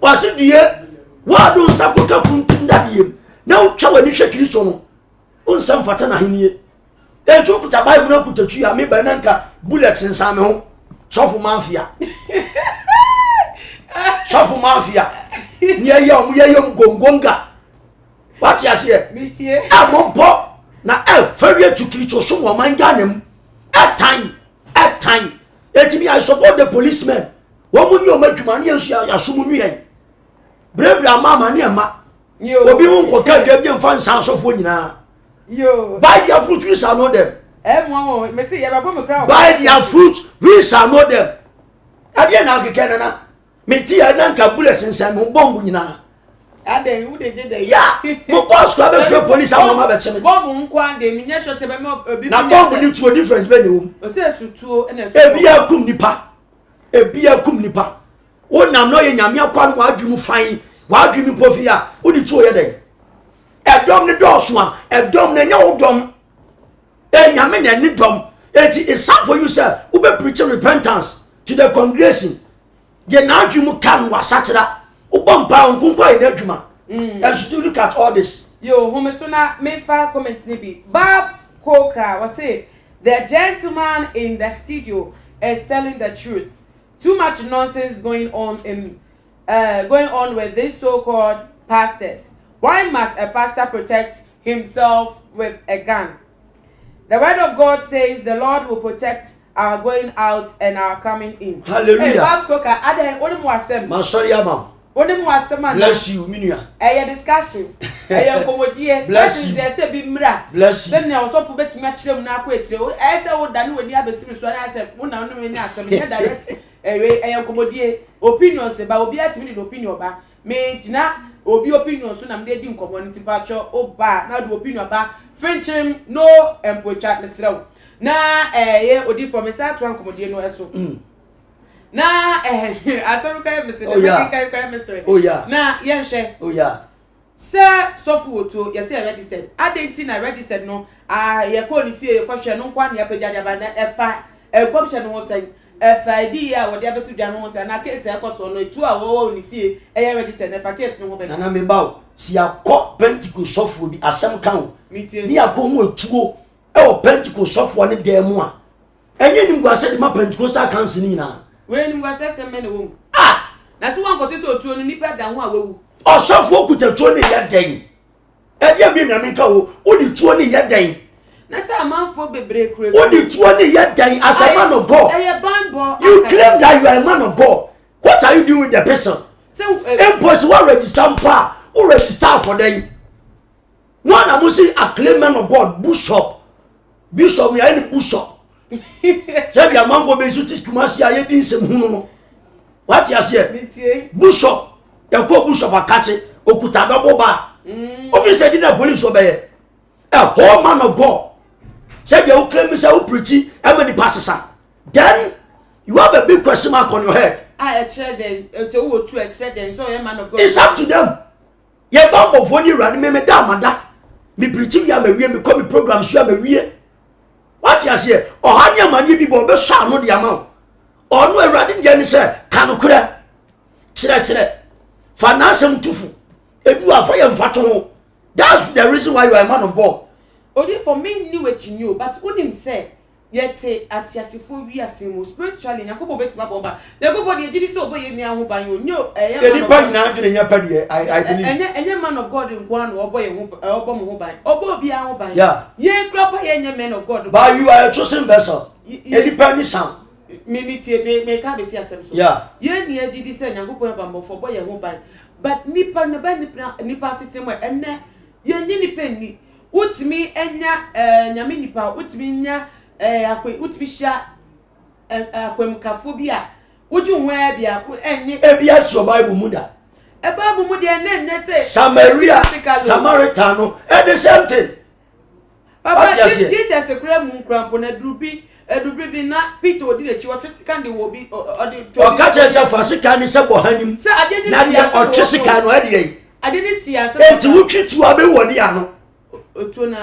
wase die wa do sakoka funtum dadiem na utwa wani hwe Kristo no onsam fata na henie e ju kuta Bible na kuta tu ya me ba nanka bullets nsame ho sofu mafia sofu mafia ni ye gongonga what you say mitie amopo na ferie to Kristo so wo manga nem at time etimi I support the policemen wo munyi o madwuma ne ensu ya so munyi yen brebra mama ne ma obi won ko ka dua bi mfa nsan sofo nyina yo buy their fruit we shall know them mo me say ye ba me kra buy their fruit we shall know them ade na akeke na meti ya nanka bullets nsan mo bomb nyina ade wu de de ya mo boss ko be free police amama be cheme bomb nko ade me nya sho se be me obi na bomb ni tuo difference be ne wo o se sutuo na ebia kum nipa wo nam no ye nyame akwa no adwum fan wadwum pofia wo di tuo ye den edom ne doso a edom na nya wo dom nyame na ni dom it's time for you sir who be preaching repentance to the congregation je na adwum kan wasatira ubompa nkunkwa ina adwuma and should you look at all this yo homesona me fa comment ni bi Babs Coker was say the gentleman in the studio is telling the truth. Too much nonsense going on with these so-called pastors. Why must a pastor protect himself with a gun? The word of God says the Lord will protect our going out and our coming in. Hallelujah. Hey, Babs Coker, ade oni mo asem. Ma sorry ama. Oni mo asem na. Bless you, minua. Eye discussion. Eye komodie. Bless you. Say bi mra. Bless you. Then na osofu betumi akire mu na akọ ekire. Eye say wo da ne wani abesimi so na say mo na no me nya asem. Me direct. Eye komodie. Opinion se ba obi atimi ni opinion ba. Me gina obi opinion so na me di nkomo nti pa cho oba na do opinion ba. Frenchim no empocha mesrew. Na ye odi for me sa to nkomodie no eso. Na asaru kai message kai mystery. Oh yeah. Na yen hwe. Oh yeah. Sir software to you say registered. Identity na registered no ye ko ni fie ko hwe no kwa na ya pagya ba na efa commission no say FID ya wo dia betu dwa no say na case e ko so no tu a wo ni fie e registered na fa case no ho be. Na me bawo si akọ Pentecost software bi asem kan meeting ni akọ hu etuo e o Pentecost software ne dem a enye ni ngwa se de ma Pentecost account ni na we ni ngwa se me ne wo na so wan ko ti so tuo no nipa da ho a wewu o software kutachuo ne ya den e dia bi na me ka wo o di tuo ne ya den na say amanfo bebre kure o di tuo ne ya den as a man of God you claim that you are a man of God. What are you doing with the person? Impossible register mpa who register for them. No na mo say a claim man of God bishop me any bishop say the man for be so ti kumasi aye din sem hunu no what you say bishop e ko bishop akache okuta double bar obviously did the police obey a whole man of God say you claim say who preach e many pastors then you have a big question mark on your head. So wo to extend so a man of God. It's up to them. Ye bambo foni radi me da mada. Me preaching ya me wie me come program so ya me wie. What you say? Ohani amani bi bo be sha no de ama. Onu awrade nje ni say kanokura. Kire. Fanasem tufu. Ebu afa ye mfato ho. That's the reason why you are a man of God. Odi for me ni wechi but unim say yete atiasifo wi asemu spiritually nyakobo betima bomba nyakobo de gidi so boye ni ahoban yo nyo eni pa nyina adwene nya pa de I believe enye man of God nkwan oboye ho obo mo ho ban obo bi ahoban yeah ye kra pa ye man of God but you are a chosen vessel eni pa ni sound me ka be si asem so yeah ye ni agidi se nyakobo ba mo fo boye ho ban but nipa no ba nipa sitem enne ye ni nipa ni utimi enya nyame nipa utimi nya utimi sha akwemkafo bi a uji nwa bia enye ebia so bible muda bible mu de enne say Samaritan no the same thing papa Jesus ekura mu nkrampo na drubi bi na Peter odi lechi wo twesika de wo bi odi o ka checha fasika ni se bohanim na de o twesika no ade yi ade ni siasa enti wutwitu abewodi ano otu na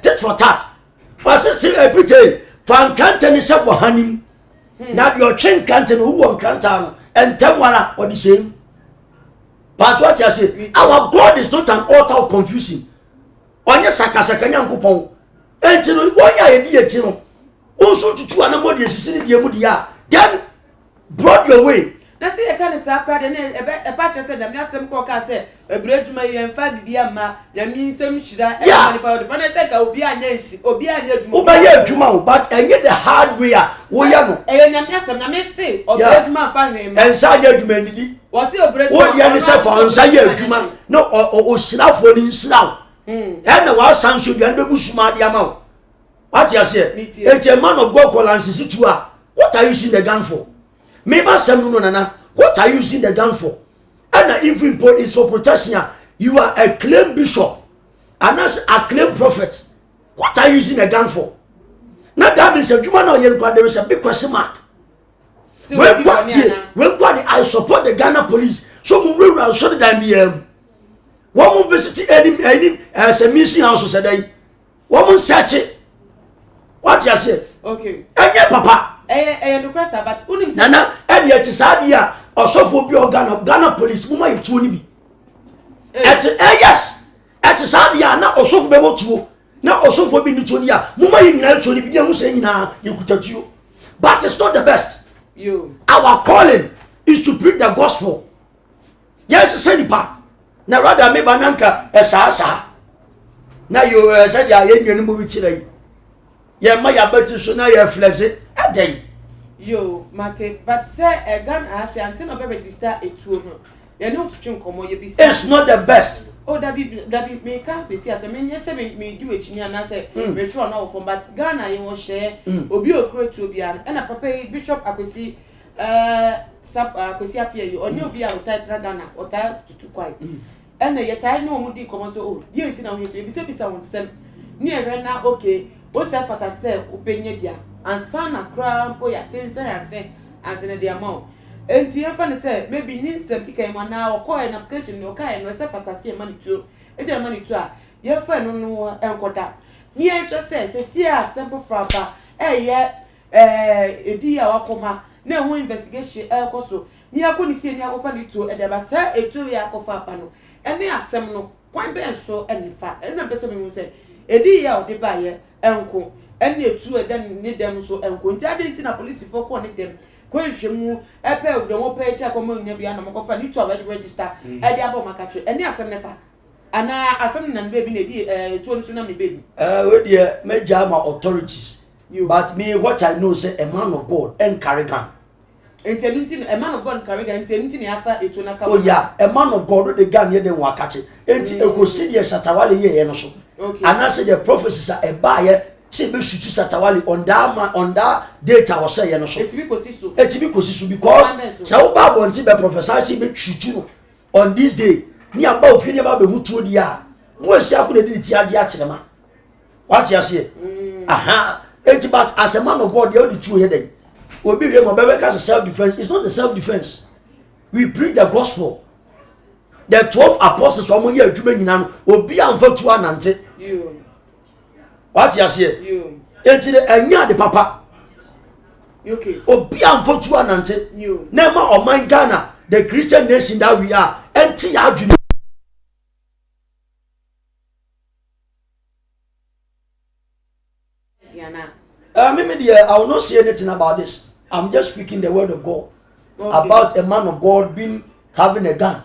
tit for tat pasisi Peter fan kante ni se bohanim na de o twen kante no wo nkanta no entamwara odi same but what you say our God is not an altar of confusion onye sakasaka nyankopon enti no wonya yedi eti no onso tutu anamodi esisi ni die mu dia then broad your way na say e kan sa akra de na e pa chese dem na sem ko ka say ebrejuma yen fa bibia ma ya mi nsem hira e mani pa de fa na say ka obi anya nsi obi anya adwuma oba ye adwuma but enye the hard way a wo ya no e nyam asem na me say obrejuma fa hwem ensa anya adwuma nidi wo say obrejuma wo dia ni say fa ensa ye adwuma no o sirafo ni nsiraw na wa sanso dia nbebu suma dia ma what you say a man of God call and situa what are you using the gun for me ba sem no nana what are you using the gun for and even is for protection you are a claim bishop and as a claim prophet what are you using the gun for now that means you man there is a big question mark when I support the Ghana police so we will show the time one visit any as a missing house today one search it what you say okay enye papa no question but unim nana ene eti sadia osofo bi Ghana police muma yetuo ni bi eti yes eti sadia na osofo be wotuo na osofo bi ni tuo dia muma ye nyina tuo ni bi dia hu se nyina yekutatuo but it's not the best our calling is to preach the gospel yes say nipa na rather me bananka esa na yo said ya ye nwenu mo bi chire ye ma ya beti so na ya flex adai mate but say Ghana ase anse no be register etuo no ye no twetwe nkomo ye bi it's not the best that be me ka be see ase me say me do echini ana say me tro na ofo but Ghana ye won share obi okro etuo bia na papa Bishop Akwesi Akwesi apia you oni obi a otai Ghana otai tutu kwai ena ye tai no mu di komo so die enti na wo ye bi se bisa won sem ni ehwe na okay o se fata se openye bia ansa na kra mpo ya sense ya se anse de amount enti ye fa ne se maybe ni sem kika ma na o call an application no kai no se fata se mani tuo enti mani tuo a ye fa no enkoda ni e twa se si a sem fofra ba edi ya wakoma na ho investigation koso ni akoni fie ni akofa ni tuo e de ba se etuo ya akofa pa no ene asem no kwan be so ene fa ene pese me se edi ya odi ba ye enko ene etu eden ni dem so enko nti ade nti na police for ko ni dem ko ehwemu epe obdo mo pe cha ko mo nya bia na mo fa ni tu aba register e de abo makatre ene asem ne fa ana asem na be bi na di etu nso na me be bi we dey major ma authorities but me what I know say a man of God and carry gun enti a man of God carry gun enti na afa etu na ka oh yeah a man of God the gun ye den wakache enti ekosi de Shatawale ye no so and I say the prophecies are a buyer say be shoot Shatawale on that data was say no so etibi kosi so because so Bible until be prophesy say be shoot on this day ni aba ofie ni aba be hutuo dia mo sia ko de ti age a kirema what you say aha enti but as a man of God you the true here then obi re mo be self defense. It's not the self defense. We preach the gospel. The 12 apostles omo ye adwuma nyina no obi amfa tu anante what you say enti de anya de papa okay obi amfa tu anante na ma oman Ghana the Christian nation that we are enti ya adwuma I will not say anything about this. I'm just speaking the word of God about a man of God having a gun.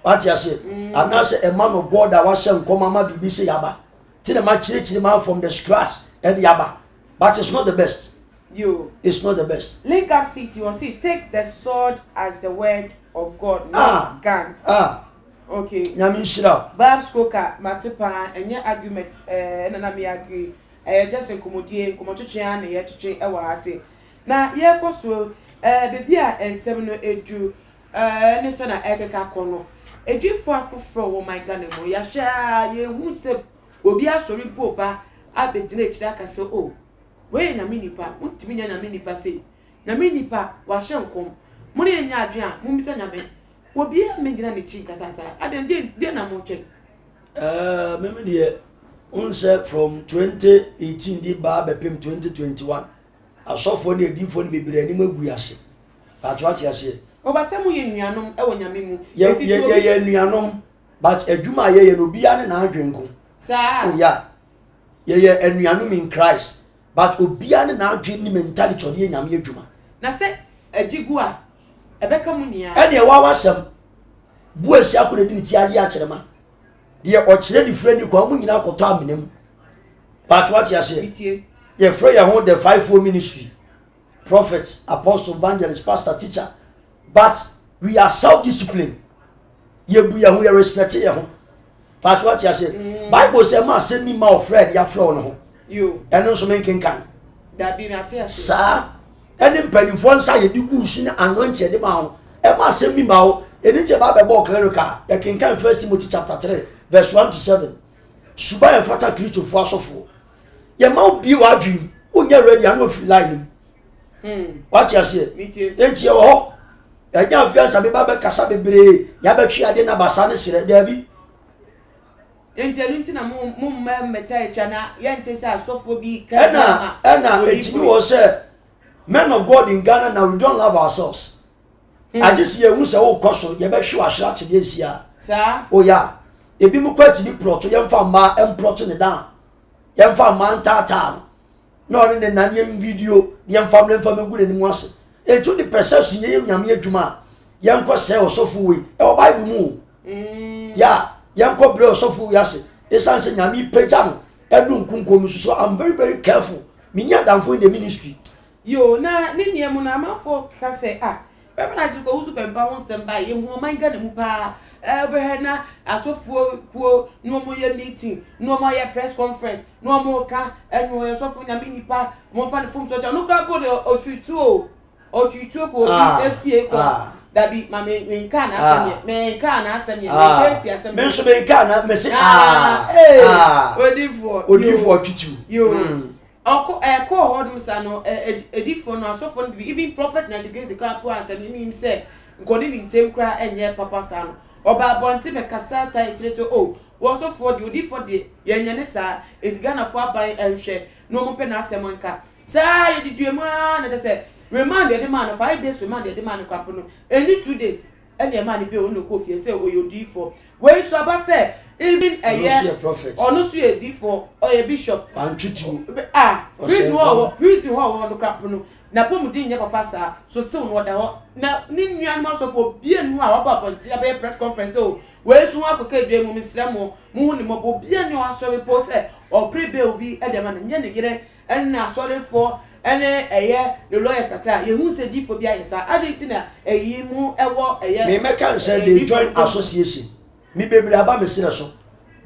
What you say? And now say a man of God that was saying, "Come, mama, BBC yaba." Till the man church the man from the scratch and yaba, but it's not the best. It's not the best. Link up city or see take the sword as the word of God, not gun. Okay. Nyamin shira. Babs Koka, Matipa, and your argument, and I agree. Just a commodity, Comotian, yet to change our say. Now, yeah, also, the year and 7 or 8 Jew, Nessana Eka Kono. A Jew for my gun, Yasha, ye who said, Obia sorry, Popa, I be delayed like I say, oh, when a mini pa, won't to me a mini passe. Na mini pa, was shall come. Money in Yadrian, Mumsanabe. Will be a mingling chicken, as I didn't dinner motion. Remember, dear, onset from 2018, the Barber Pim 2021. I saw for the different baby animal we are saying. But what you say? Oh, but some in Yanum, Ewanamu, Yanom, but a Juma ye no be an Adrian. Sir, yeah, and Yanum in Christ, but Obian and Adrian mentality of the Yamia Juma. Now say a Jigua. Ebekamunia. And your wasam. Boys, I couldn't eat Yachema. Dear, or the friend you come in our contaminum. But what you say? Your friend, I hold the 5-4 ministry. Prophets, apostle, evangelist, pastor, teacher. But we are self-disciplined. We are respecting you. But what you say? Bible says, "Ma send me my friend, your friend." You. And also making kind. That be my tears. Sir. Any penny for side you do shin anointed the mouth. Emma send me mouth. And it's about the book clerical. You can come 1 Timothy chapter 3, verse 1 to 7. Subai and Fata Christo for us of. Your mouth be what dream. When you're ready, I know if you line. What you say? Me too. It's your hawk. I can't feel some Baba Casabe Bre. Yabachi, I didn't have a son, said Debbie. Intelligent mum metachana, Yantesa, Sophobi, Anna, it was said. Men of God in Ghana now we don't love ourselves. I just hear who say oh caution, you better show us that this year. Sir? Oh yeah. If you quite to be plot, you found ma and plotting it down. You found man tata. Not in the Nanyang video, the family from a good and once. It took the perception you Yamia Juma. Young cost sell so full. Or Bible move. Yeah, young cop blow so full yassi. It's answering Yami Pejam. Edun Kunkum, so I'm very, very careful. Minya down for in the ministry. Yo, na nini munama for kase Bebe na zuko uzu pemba won stand by ye ho man gana mu pa be na asofo kuo no mo ye meeting no mo ye press conference no mo ka enu ye sofo na mi nipa mo fa ne fom so no kra go de otwitu ko efie ko dabi ma me nka na asem ye me asem me so me nka na me se odifo otwitu yo Eko hodum sano edifo no asofo no even prophet na the crap and can him say nkodi ni ntem kra enye papa sano oba bonte me kasa ta itire so oh wo so for the odifo de yenye ne sa etigana fo aban ehwe no mo pe na asem nka sa ye diduema na say remind the man 5 days remind the man kwapo no any 2 days ene man be onu ko fie say oyodifo we so aba say even a year prophet or no see a D4 or a bishop and tutu priest who no crap no na pomu din ye papa sa so still no da ho na ni nuan ma so for bia nu a papa ponti a press conference o we so akoka dwe mu misra mo hu ni mo bo bia ni wa so be post or prebe obi e de ma nye ne gire en na sorry for ene eye the lawyer kakra ye hu se D4 bia yesa aditi na eyi mu ewo eye me make can say the joint association mi bebre aba me sire so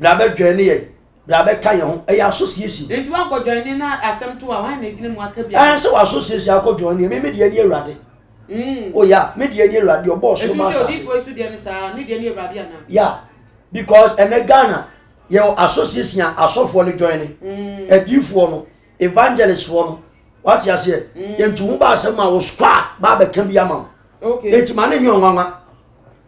bra be dwane ye bra be kan ye ho e association enti wan ko dwane na asem to wan na gine mu aka bia an se association akọ dwane me de ani awrade oh yeah me de ani awrade o boss so ma sa enti so di ani sa ni de ani awrade ana yeah because ene Ghana ye association asofo no join edifo no evangelist for no what you say enti mu ba asem ma wo squad ba be kan bia ma okay enti ma na nwanwa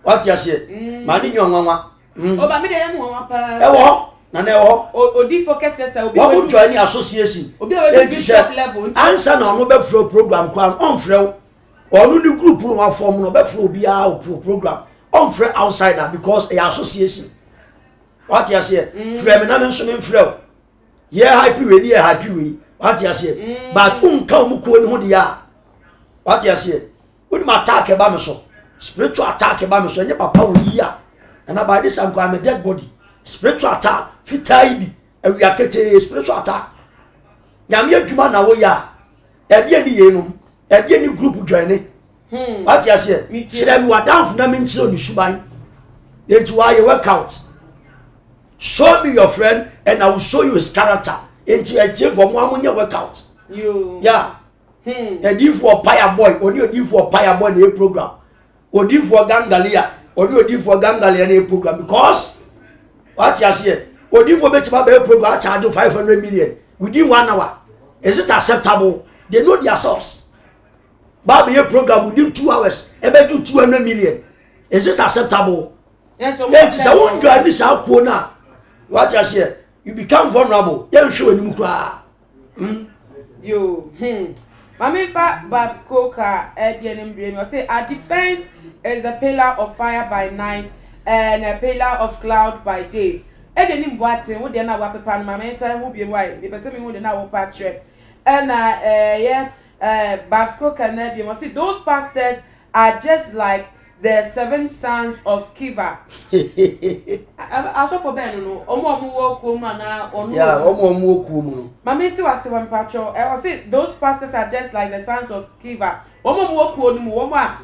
what you say ma na nwanwa o ba me de yan nwanwa pa ewo na na ewo odi focus yesa obi we join association obi we bishop level answer na no be flow program kwa on frɛ onu ni group no wa form no be flow bia o program on frɛ outsider because a association what you say frɛ me na me nso me frɛ ye happy we ni happy we What you say? But come who they are. What you say? When my attack about me so spiritual attack about me so any papa will hear. And about this I'm a dead body. Spiritual attack, fitaibi, and we are getting spiritual attack. Yamia Juma na wo ya. Ebi any yenum, ebi any group joining. What you say? Should I be down for them in so you shubai? Into why you work out. Show me your friend and I will show you his character. Into a team for one work out. You. Yeah. And if for Paya Boy, or you for Paya Boy in a program, or you for Gangalia, or you for Gangalia in a program because what you say? Or you for Betty Baby program charge you 500 million within 1 hour. Is it acceptable? They know their source. Baby a program within 2 hours, about you 200 million. Is it acceptable? Yes, I won't drive this out corner. What you say? You become vulnerable. You don't show any more. You. Mamifa Babs Coker Edian Bremi say our defense is a pillar of fire by night and a pillar of cloud by day. Edian Boatin, who they now wap upon Mamenta, who be white, the person who they now patch. And Babs Coker Edian say those pastors are just like the 7 sons of Kiva. I saw for Ben, no, Omo walk na on yeah, Omo Kumu. Mamenti was one patcho. I was say those pastors are just like the sons of Kiva. Omo walk on Woma,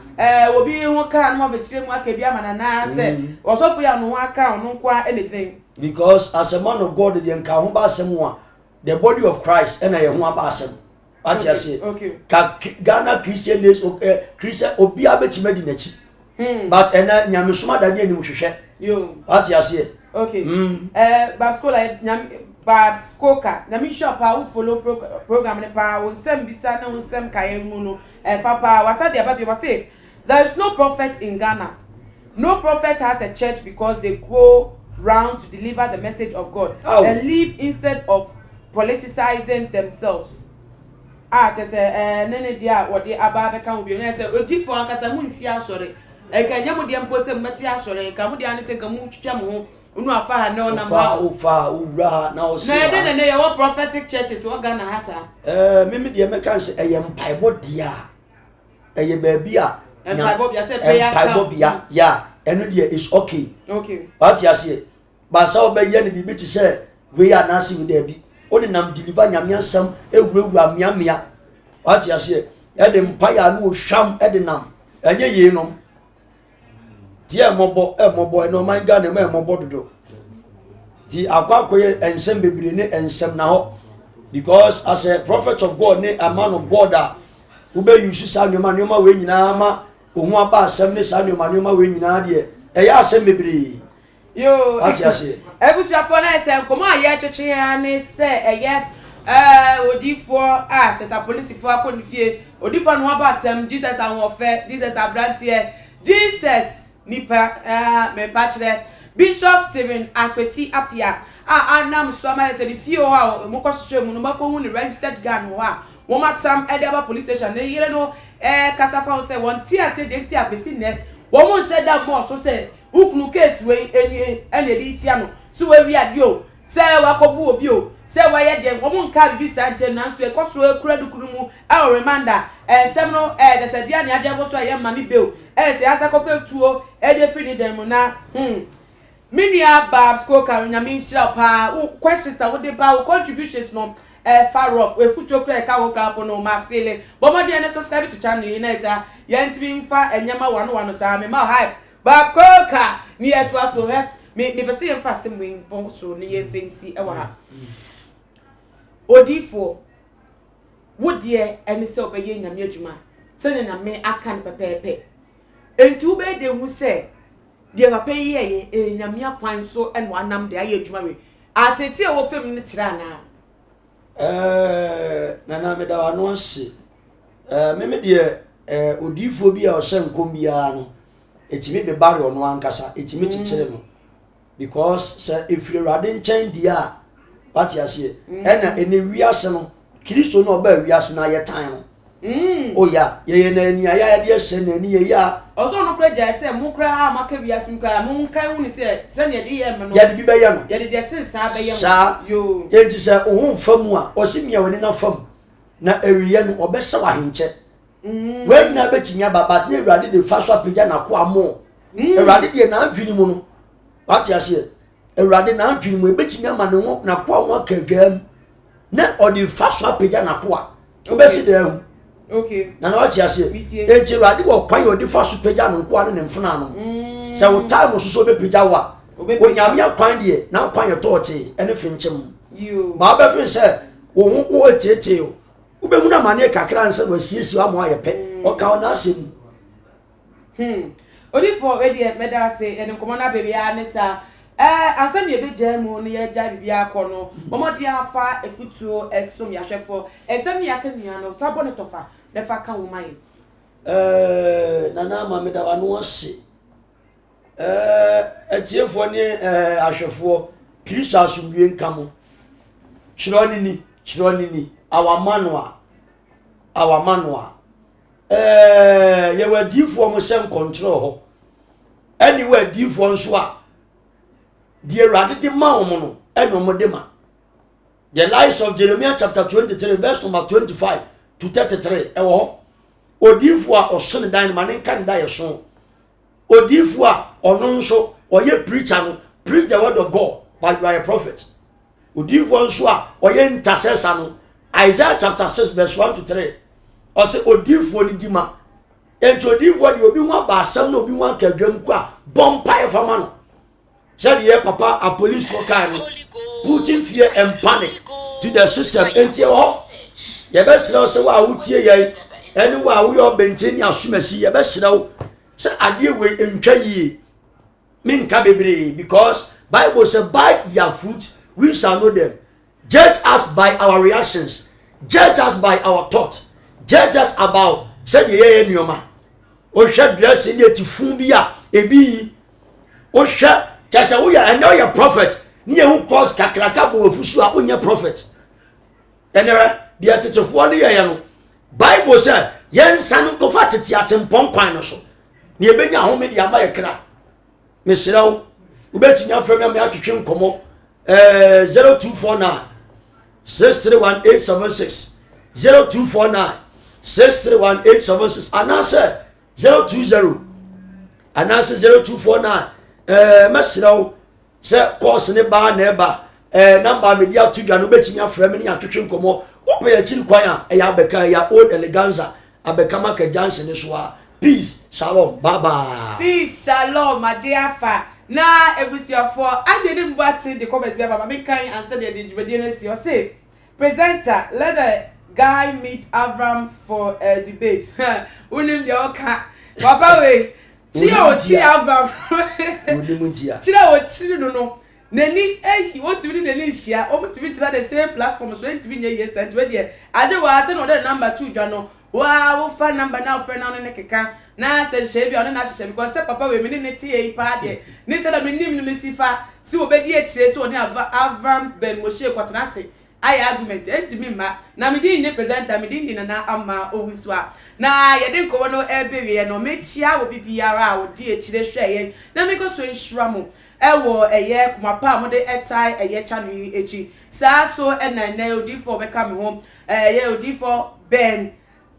will be one can more between what Kabiam and I said, or so for you no one can no qua anything. Because as a man of God, the Nkahumba Semua, the body of Christ, and I am one person. What you say? Okay. Ghana Christian is Christian Obiabet Medinechi. But and Yamisuma Daniel Mushe. You. What you say? Okay. Babs Coker, Nami shop who follow program the power will send Bisana will send Kayemuno and Papa was at the Ababi was say there is no prophet in Ghana. No prophet has a church because they go round to deliver the message of God and live instead of politicizing themselves. Just nene dia what the Ababe can be say odi for ankasa mu nsia sore e kan nyam de mpote mmeti asore kan mu de ane se kan mu twam ho unu afa ha ne onam ufa ura na o se na de ne ye prophetic churches wo Ghana hasa meme de me kan se eyem paibo dia eye ba bia paibo bia se prayer paibo bia yeah eno de is okay what you say ba sa oba ye ne bibi ti se we ya na se we there bi oni nam deliver nyame ansam ewurawura miamia what you say e de mpaya na o hwam e de nam enye ye nom tie mobo no man Ghana me mobo dodo ti akwakoye ensem bebre ne ensem na ho because as a prophet of God ne a man of God ube use sa nyoma we nyina ma ohun aba asem ne sa nyoma we nyina de e ya asem bebre yo atiase ebusuafo na ese nkomo aye twetwe ya ne se eye odifo tesa police fo akonfie odifo no aba asem Jesus ahofe Jesus abrantie Jesus nipa me patre Bishop Stephen Akwesi Apia anam so ma se di fie ho mo kwahwehwe mu no makohu ni registered gun ho wo matam Ediaba police station ne yire no kasafa se won ti ase de ti abesi ne wo mo nche da mo so se ukunu case we ene di ti ano so we wi ade o se wakobu obi o se wa ye de wo mo nka bi sa nche na nto e koso ekura dukunu mu e reminder sem no de se dia ne ade bo so ye ma ni be o se asakofe tuo de free ni dem na Minia Babs Coker nyame nhyira pa questions that would ba contributions no far off we future clear ka wo kra no ma feel bomodi and subscribe to channel yi na eta yentimi mfa enyama wano sa me ma hype Babs Coker ni etwa so he me pese yem fa sem win bon so ni ye fancy e wa ha odifo wodie eni se obeye nyame adwuma se na me aka ne pepepe enti ube de hu se de papa yi nyame akwan so en wanam de aye adwuma we atete e wo fam ne tira na nana me da wano ase meme de odifo bi a o se nkom bia no etimi be bari ono ankasa etimi chichire no because se if you rade nchen dia what you say ena ene wiase no Kristo no ba wiase na ye tan no Oh yeah, ye na ni aya de hye na ni ye ya. Oso no kra ja se mu kra ha maka bia sum kra mu kan hu ni se se ne de ye me no. Ya de bi be ye no. Ya de sen sa be ye no. Sa yo. Ye ti se ohun famu a o si mia woni na fam. Na ewiye no obehye wa henche. We gina be chinya baba te Ewurade de fa so apagya na ko amo. Ewurade de na adwini mu no. What ya se? Ewurade na adwini mu be chinya ma no na ko anwa kadwam. Na odi fa so apagya na ko a. Obehye de hu. Okay. Na what ya se? Enche Ewurade wo kwan odi fa so apagya no ko ne mfuna no. Se wo time so so be pagya wa. Onyame akwan de na kwan ye toche ene finchem. You. Ba be fin se wo hu wo tietie o. Ube muna mane kakra nse wo siesi wa mo ayepe o ka ona asem odi for we de meda say en komo na baby anisa ansa ne be jamu ne ye ja bibia akọ no momodi afa efutuo esom ya hwefo esem ya kanua no tabo ne tofa ne fa ka wo mai nana ma meda wa no ase etiefo ne ahwefo Kristo asumwie nkamo chiro our manual ye were difo mo sem control ho anywhere difo nso a the Ewurade de ma wo no eno mo de ma the lives of Jeremiah chapter 23 verse number 25 to 33 e wo odifo a oso ne dan ma ne kan da ye so odifo a ono nso oye preacher no preach the word of God but you are a prophet odifo nso a oye intercessor no Isaiah chapter 6 verse 1 to 3. Or say odifo ni dima. Enti odifo di obi wan ba asam na obi wan kadwam ku a bompa fama no. Said here papa a police for car putting fear and panic to the system. Enti ho. Ye be sira so wa wutie ye. Eni wa wo yo bencheni asumasi ye be sira wo. Say ade we entwa yi. Minka bebre because Bible say by their fruit we shall know them. Judge us by our reactions. Judge us by our thoughts. Judge us about said ye nyoma. O hwe dress ni etifun bi a ebi o hwe chasa wo ya and your prophet ni ye hu cross kakraka bo ofusu a onye prophet. Enere the atechefo ni ye no. Bible say yen sanu ko fa tete atempon kwan no so. Ni ebenya home di ama ye kra. Mesirawo ubetinya frame me atwetwe nkomo 0249 631-876 0249-631-876 anase 020 anase 0249 mesirawo se course ne ba na eba number media tudwa no betinya frame ne atwetwe nkomo ope ya chiri kwan a ya beka ya old eleganza abeka maka Johnson so a peace shalom bye bye peace shalom majiafa na ebusiafo agene mbati the comment be baba me kan answer the djubedi no si o say presenter let the guy meet Avram for a debate unim de oka papa we chia o chia Avram unim chia chia o chia no nani what to be nani hia o mutimi try the same platform so ntimi nye yes and we there ade wa say no the number 2 dwa no wa wo fa number now friend now ne keka na se shebi ono na hye because papa we me ne tie pa de ni se da me nim ni sifa si obedi etire so oni Avram Ben Moshe kwatena se ai argument entimi ma na me din ne presenter me din na ama owusua na ye den ko no ebewe no me chia wo bibiara a wo di etire hwe na me ko so nhira mo ewo eye kumapa mo de etai eye chanu echi sa so enana odifo be ka me home ye odifo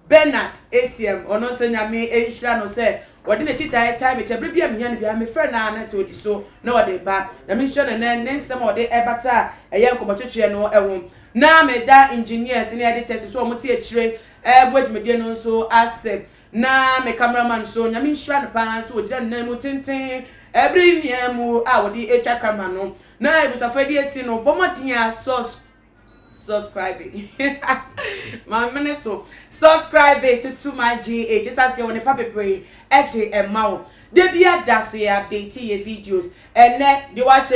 Bernard ACM ono se na me enhira no se wodi na chita time che bibia me hia me friend na se odi so na wodi ba na me hwe na nsem wodi ebata eye nkomochochie no ewo na me da engineers ni editors so omo ti echire bwadwumede no so asem na me cameraman so nya me hwa no pa so odi na mu tenten every niemu a wodi echa camera no na ebusafo di esi no bomodia subscribe my minute so subscribe to my GH just as you want papa pray every emma de bia da so ya update your videos and net the watch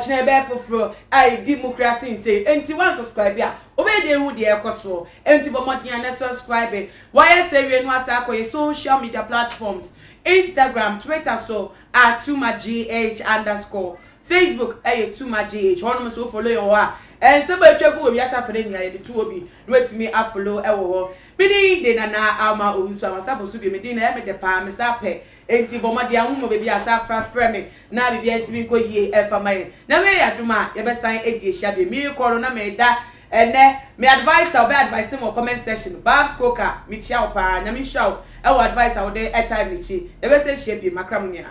na be foforo ai democracy say enti one subscribe ya obede hu de ekoso enti bomodia na subscribe why say we no asa ko social media platforms Instagram Twitter so @tumagh_Facebook @tumagh hono so follow your and somebody check who we are suffering here, the two will be with me a follow a war. Meaning, they na ama or so I'm supposed to be medina the palm, Miss Ape, and Tibomadia, whom will be a safra frame, now be anti go ye, F. My. Now, may I do my ever sign 80 shabby me, corona made that. And me advice I'll be advice more comment section. Babs Coca, Michelle Pa, Nami Show, our advice out there at time Michi. The best shape you macramunia.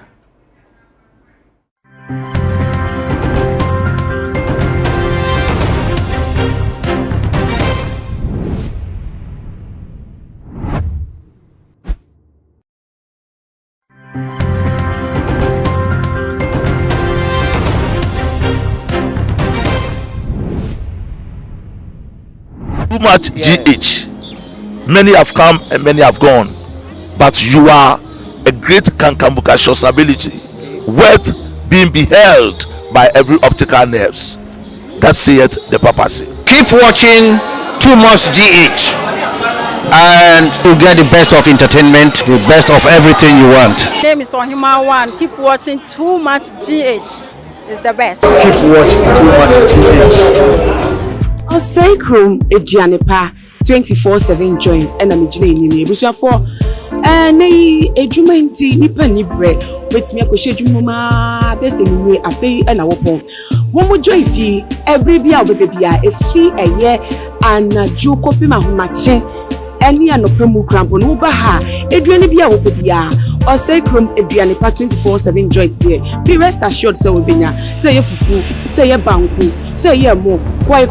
Too much GH. Many have come and many have gone, but you are a great Kankambuka ability, worth being beheld by every optical nerves. That saith the papacy. Keep watching Too Much GH, and you get the best of entertainment, the best of everything you want. My name is Ohima One. Keep watching Too Much GH. It's the best. Keep watching Too Much GH. Osei Aduane Pa 24/7 joint and I'm engineering ebusua for nei edwuma nti nipa ni bre wetimi akɔhye edwuma ma bese niwe afei na wopon wo mo jointi every bia obebia efi eye anadwo kopi mahomache eni anopemu cramp no ba ha eduane bia obebia Osei Aduane Pa 24/7 joint there be rest assured say obenya say ye fufu say ye banku say ye mo kwai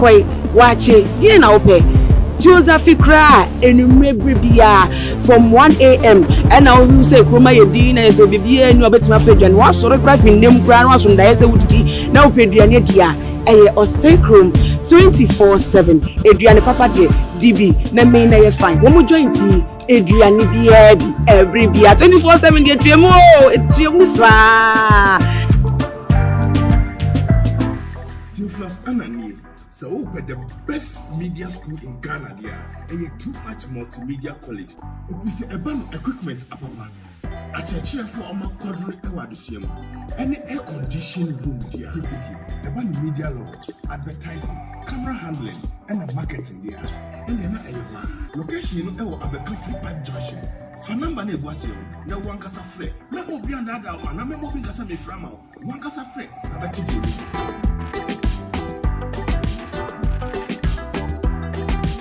wache die na ope Joseph Kra enumre bia from 1 a.m. and now you say kroma ye din na so bibia enu obetima fedwan wa soro kra fi nem kra na so ndaye se wudidi na opeduane dia eye Osei 24/7 Aduane Papa de DB na me na ye fine wo mo jointi Aduane bia bi every bia 24/7 de tuemu sa So open the best media school in Ghana there, and a too much multimedia college. We say about equipment apapa. A church for our quadrant ewadisium. Any air conditioned room there. About media law, advertising, camera handling, and marketing there. And then location our Abercrombie Park Junction. For number ne boasio, na one casa fre. Na mo bi anda da ma na me mo bi casa me frama. One casa fre. Abeti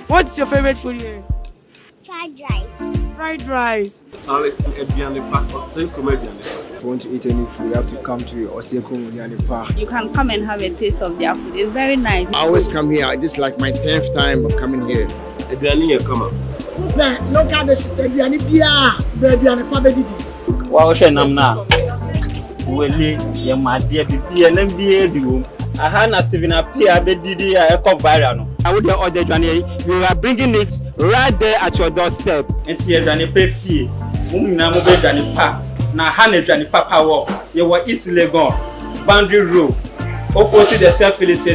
What's your favorite food here? Fried rice. Fried rice. Aduane Pa, Osei Aduane Pa. If you want to eat any food, you have to come to Osei Aduane Pa. You can come and have a taste of their food. It's very nice. I always come here. This is like my 10th time of coming here. Aduane come up. Local dishes, Aduane Bia, Aduane Pa bedidi. Wa hwe nam na. Wele ye made bibia na bia di. Aha na Sivina Pia bedidi a eco viral no. I would order Aduane, you are bringing it right there at your doorstep. Enti Aduane Pa fie. Mo nyina mo be Aduane Pa. Na ha na Aduane Pa power. You were East Legon, Boundary Road, opposite the Self-Felicity